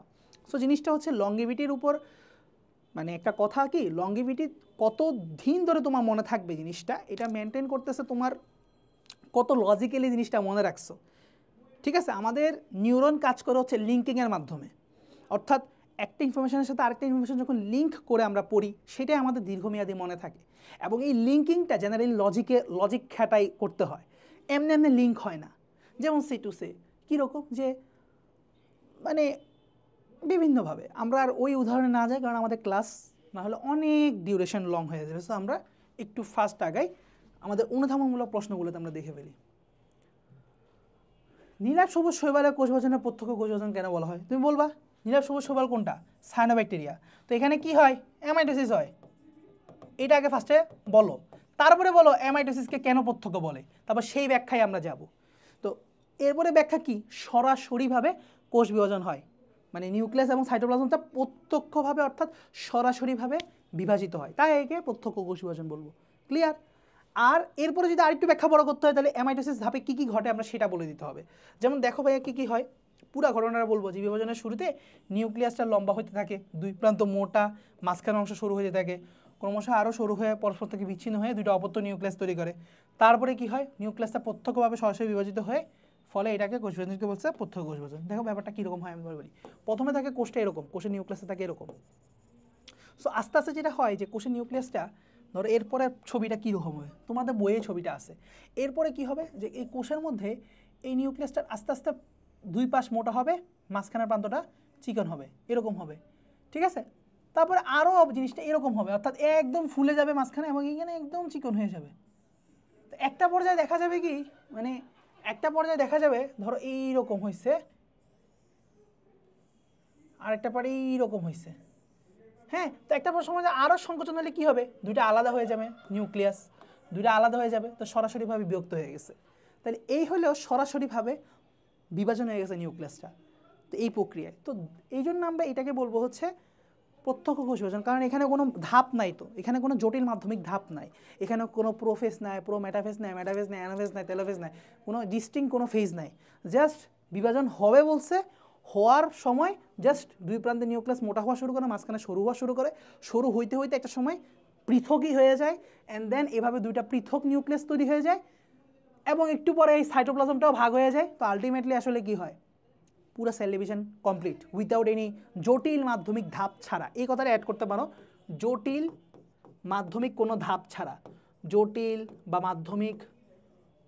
সো জিনিসটা হচ্ছে লংগিভিটির উপর, মানে একটা কথা কি, লংগিভিটি কত দিন ধরে তোমার মনে থাকবে জিনিসটা, এটা মেনটেন করতেছে তোমার কত লজিক্যালি জিনিসটা মনে রাখছো। ঠিক আছে? আমাদের নিউরন কাজ করে হচ্ছে লিঙ্কিংয়ের মাধ্যমে, অর্থাৎ একটা ইনফরমেশনের সাথে আরেকটা ইনফরমেশন যখন লিঙ্ক করে আমরা পড়ি সেটাই আমাদের দীর্ঘমেয়াদী মনে থাকে। এবং এই লিঙ্কিংটা জেনারেলি লজিক খাটাই করতে হয়, এমনি এমনি লিঙ্ক হয় না। যেমন সি টু সে কীরকম, যে মানে বিভিন্নভাবে, আমরা আর ওই উদাহরণে না যাই কারণ আমাদের ক্লাস না হলে অনেক ডিউরেশন লং হয়ে যাবে। সো আমরা একটু ফাস্ট আগাই, আমাদের অনুধাবনমূলক প্রশ্নগুলোতে আমরা দেখে ফেলি। নীলাভ সবুজ শৈবালের কোষ বিভাজনের প্রত্যক্ষ কোষ বিভাজন কেন বলা হয়? তুমি বলবা নীলাভ সবুজ শৈবাল কোনটা? সায়ানোব্যাকটেরিয়া। তো এখানে কি হয়? অ্যামাইটোসিস হয়। এটা আগে ফার্স্টে বলো, তারপরে বলো অ্যামাইটোসিসকে কেন প্রত্যক্ষ বলে, তারপর সেই ব্যাখ্যায় আমরা যাব। তো এরপরে ব্যাখ্যা কি, সরাসরিভাবে কোষ বিভাজন হয়, মানে নিউক্লিয়াস এবং সাইটোপ্লাজমটা প্রত্যক্ষভাবে অর্থাৎ সরাসরিভাবে বিভাজিত হয়, তাই একে প্রত্যক্ষ কোষ বিভাজন বলবো। ক্লিয়ার? আর এরপরে যদি আরেকটু ব্যাখ্যা বড় করতে হয় তাহলে অ্যামাইটোসিস ধাপে কী কী ঘটে আমরা সেটা বলে দিতে হবে। যেমন দেখো ভাইয়া কী কী হয়, পুরো ঘটনাটা বলবো যে বিভাজনের শুরুতে নিউক্লিয়াসটা লম্বা হতে থাকে, দুই প্রান্ত মোটা, মাঝখানে অংশ সরু হয়ে থাকে, ক্রমশ আরও সরু হয়ে পরস্পর থেকে বিচ্ছিন্ন হয়ে দুটো অপত্য নিউক্লিয়াস তৈরি করে। তারপরে কি হয়, নিউক্লিয়াসটা প্রত্যক্ষভাবে সরাসরি বিভাজিত হয়ে, ফলে এটাকে কোষ বিভাজনকে বলছে প্রত্যক্ষ কোষ বিভাজন। দেখো ব্যাপারটা কীরকম হয় আমি বলি। প্রথমে থাকে কোষটা এরকম, কোষের নিউক্লিয়াসটা থাকে এরকম। সো আস্তে আস্তে যেটা হয় যে কোষের নিউক্লিয়াসটা, ধরো এরপরে ছবিটা কীরকম হবে, তোমাদের বইয়ে ছবিটা আছে। এরপরে কি হবে যে এই কোষের মধ্যে এই নিউক্লিয়াসটার আস্তে আস্তে দুই পাশ মোটা হবে, মাঝখানের প্রান্তটা চিকন হবে, এরকম হবে। ঠিক আছে? তারপরে আরও জিনিসটা এরকম হবে, অর্থাৎ একদম ফুলে যাবে মাঝখানে এবং এইখানে একদম চিকন হয়ে যাবে। তো একটা পর্যায়ে দেখা যাবে কি, মানে একটা পর্যায়ে দেখা যাবে ধরো এইরকম হয়েছে, আর একটা পরে এইরকম হয়েছে। হ্যাঁ, তো একটা সময় আরও সংকোচন হলে কী হবে, দুইটা আলাদা হয়ে যাবে, নিউক্লিয়াস দুইটা আলাদা হয়ে যাবে, তো সরাসরিভাবে বিভক্ত হয়ে গেছে। তাহলে এই হলেও সরাসরিভাবে বিভাজন হয়ে গেছে নিউক্লিয়াসটা, তো এই প্রক্রিয়ায়। তো এই জন্য আমরা এটাকে বলবো হচ্ছে প্রত্যক্ষ কোষ বিভাজন, কারণ এখানে কোনো ধাপ নাই, তো এখানে কোনো জটিল মাধ্যমিক ধাপ নাই, এখানে কোনো প্রোফেজ নাই, মেটাফেজ নাই, অ্যানাফেজ নাই, টেলোফেজ নাই, কোনো ডিস্টিংক্ট কোনো ফেজ নাই, জাস্ট বিভাজন হবে বলছে, হওয়ার সময় জাস্ট দুই প্রান্তে নিউক্লিয়াস মোটা হওয়া শুরু করে, মাঝখানে সরু হওয়া শুরু করে, সরু হইতে হইতে একটা সময় পৃথকই হয়ে যায়, অ্যান্ড দেন এভাবে দুইটা পৃথক নিউক্লিয়াস তৈরি হয়ে যায়, এবং একটু পরে এই সাইটোপ্লাজমটাও ভাগ হয়ে যায়। তো আলটিমেটলি আসলে কি হয়, পুরো cell division complete without any জটিল মাধ্যমিক ধাপ ছাড়া। এই কথাটা অ্যাড করতে পারো, জটিল মাধ্যমিক কোনো ধাপ ছাড়া, জটিল বা মাধ্যমিক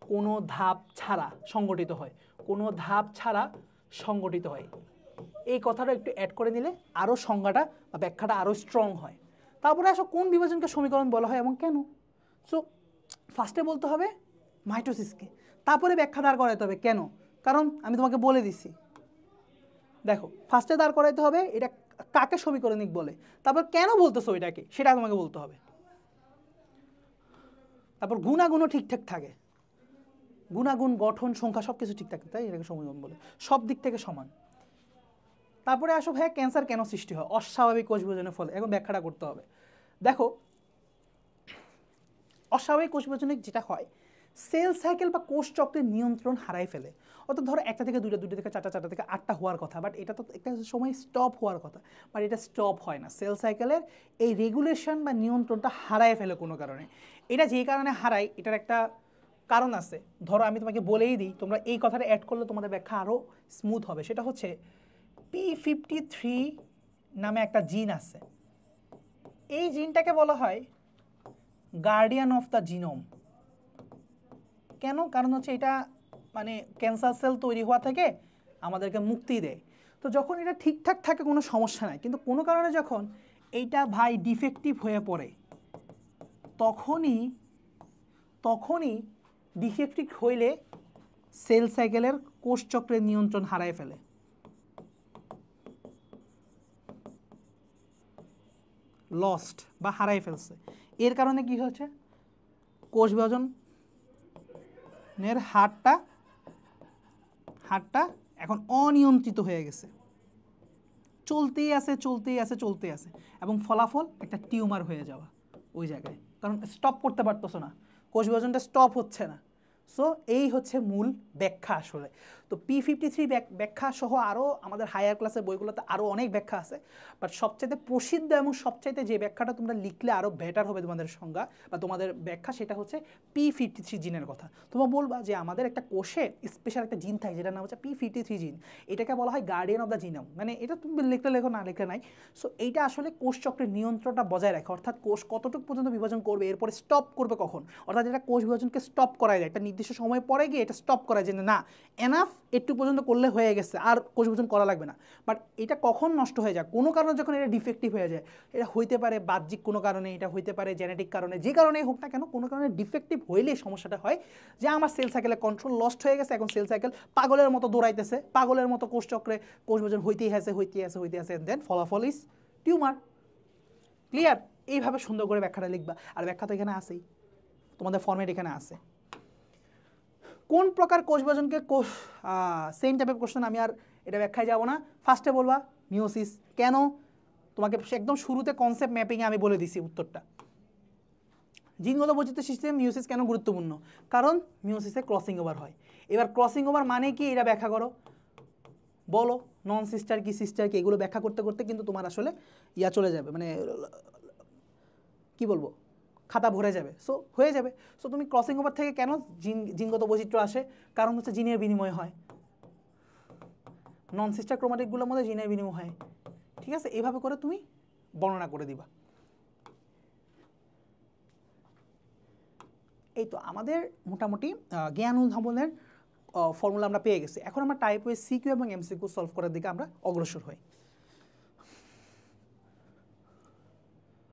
কোনো ধাপ ছাড়া সংগঠিত হয়, কোনো ধাপ ছাড়া সংগঠিত হয়। এই কথাটা একটু অ্যাড করে নিলে আরও সংজ্ঞাটা বা ব্যাখ্যাটা আরও স্ট্রং হয়। তারপরে আসো কোন বিভাজনকে সমীকরণ বলা হয় এবং কেন। সো ফার্স্টে বলতে হবে মাইটোসিসকে, তারপরে ব্যাখ্যা দাঁড় করাতে হবে কেন, কারণ আমি তোমাকে বলে দিছি। দেখো ফার্স্টে দাঁড় করাইতে হবে এটা কাকে সমীকরণিক বলে, তারপর কেন বলতেছো এটাকে সেটা তোমাকে বলতে হবে, তারপর গুণাগুণও ঠিকঠাক থাকে, গুণাগুণ গঠন সংখ্যা সব কিছু ঠিকঠাক, তাই এটাকে সমীকরণ বলে, সব দিক থেকে সমান। তারপরে আসো ভাইয়া ক্যান্সার কেন সৃষ্টি হয়, অস্বাভাবিক কোষ বিভাজনের ফলে, এখন ব্যাখ্যাটা করতে হবে। দেখো অস্বাভাবিক কোষ বিভাজনে যেটা হয়, সেল সাইকেল বা কোষ চক্রের নিয়ন্ত্রণ হারাই ফেলে। অর্থাৎ ধরো একটা থেকে দুইটা, দুইটা থেকে চারটা, চারটা থেকে আটটা হওয়ার কথা, বাট এটা তো একটা সময় স্টপ হওয়ার কথা, বাট এটা স্টপ হয় না। সেল সাইকেলের এই রেগুলেশন বা নিয়ন্ত্রণটা হারায় ফেলে কোনো কারণে। এটা যেই কারণে হারায় এটার একটা কারণ আছে, ধরো আমি তোমাকে বলেই দিই, তোমরা এই কথাটা অ্যাড করলে তোমাদের ব্যাখ্যা আরও স্মুথ হবে। সেটা হচ্ছে P53 নামে একটা জিন আছে, এই জিনটাকে বলা হয় গার্ডিয়ান অফ দ্য জিনোম। কেন? কারণ হচ্ছে এটা মানে ক্যান্সার সেল তৈরি হওয়া থেকে আমাদেরকে মুক্তি দেয়। তো যখন এটা ঠিকঠাক থাকে কোনো সমস্যা নাই, কিন্তু কোনো কারণে যখন এইটা ভাই ডিফেক্টিভ হয়ে পড়ে, তখনই ডিফেক্টিভ হইলে সেল সাইকেলের কোষ চক্রের নিয়ন্ত্রণ হারায় ফেলে। লস্ট বা হারাই ফেলছে। এর কারণে কি হচ্ছে, কোষ বিভাজনের হারটা এখন অনিয়ন্ত্রিত হয়ে গেছে, চলতেই আছে এবং ফলাফল একটা টিউমার হয়ে যাওয়া ওই জায়গায়, কারণ স্টপ করতে পারতেছো না, কোষ বিভাজনটা স্টপ হচ্ছে না। সো এই হচ্ছে মূল ব্যাখ্যা আসলে। তো P53 ব্যাখ্যা সহ আরও আমাদের হায়ার ক্লাসের বইগুলোতে আরও অনেক ব্যাখ্যা আছে, বাট সবচাইতে প্রসিদ্ধ এবং সবচাইতে যে ব্যাখ্যাটা তোমরা লিখলে আরও বেটার হবে তোমাদের সংজ্ঞা বা তোমাদের ব্যাখ্যা, সেটা হচ্ছে P53 জিনের কথা। তোমরা বলবা যে আমাদের একটা কোষে স্পেশাল একটা জিন থাকে যেটার নাম হচ্ছে P53 জিন, এটাকে বলা হয় গার্ডিয়ান অফ দ্য জিনোম। মানে এটা তুমি লিখতে লেখো না লিখলে নাই। সো এইটা আসলে কোষ চক্রের নিয়ন্ত্রণটা বজায় রাখে, অর্থাৎ কোষ কতটুকু পর্যন্ত বিভাজন করবে, এরপরে স্টপ করবে কখন, অর্থাৎ এটা কোষ বিভাজনকে স্টপ করায় যায়, একটা নির্দিষ্ট সময় পরে গিয়ে এটা স্টপ করায় যে না এনাফ, একটু পর্যন্ত করলে হয়ে গেছে, আর কোষ বিভাজন করা লাগবে না। বাট এটা কখন নষ্ট হয়ে যায়, কোনো কারণে যখন এটা ডিফেক্টিভ হয়ে যায়, এটা হইতে পারে বাহ্যিক কোনো কারণে, এটা হইতে পারে জেনেটিক কারণে, যে কারণেই হোক না কেন, কোনো কারণে ডিফেক্টিভ হইলেই সমস্যাটা হয় যে আমার সেল সাইকেলের কন্ট্রোল লস্ট হয়ে গেছে, এখন সেল সাইকেল পাগলের মতো দৌড়াইতেছে, পাগলের মতো কোষ চক্রে কোষ বিভাজন হইতেই আছে, দেন ফলাফল ইজ টিউমার। ক্লিয়ার? এইভাবে সুন্দর করে ব্যাখ্যাটা লিখবা, আর ব্যাখ্যা তো এখানে আসেই, তোমাদের ফর্মেট এখানে আছে। কোন প্রকার কোষ বিভাজনকে সেম টাইপের কোশ্চেন, আমি আর এটা ব্যাখ্যায় যাব না। ফার্স্টে বলবা মিওসিস। কেন? তোমাকে একদম শুরুতে কনসেপ্ট ম্যাপিংয়ে আমি বলে দিছি উত্তরটা। জিনগত বৈচিত্র্য সিস্টেম মিওসিস কেন গুরুত্বপূর্ণ, কারণ মিওসিসে ক্রসিং ওভার হয়। এবার ক্রসিং ওভার মানে কি, এটা ব্যাখ্যা করো, বলো নন সিস্টার কি সিস্টার কি, এগুলো ব্যাখ্যা করতে করতে কিন্তু তোমার আসলে চলে যাবে, মানে কি বলবো, খাতা ভরে যাবে। সো হয়ে যাবে। সো তুমি ক্রসিং ওভার থেকে কেন জিনগত বৈচিত্র্য আসে, কারণ হচ্ছে জিনের বিনিময় হয়, নন সিস্টার ক্রোমাটিকগুলোর মধ্যে জিনের বিনিময় হয়। ঠিক আছে, এইভাবে করে তুমি বর্ণনা করে দিবা। এই তো আমাদের মোটামুটি জ্ঞান অনুধাবনের ফর্মুলা আমরা পেয়ে গেছি। এখন আমরা টাইপ ওয়াইজ সিকিউ এবং এমসিকিউ সলভ করার দিকে আমরা অগ্রসর হই।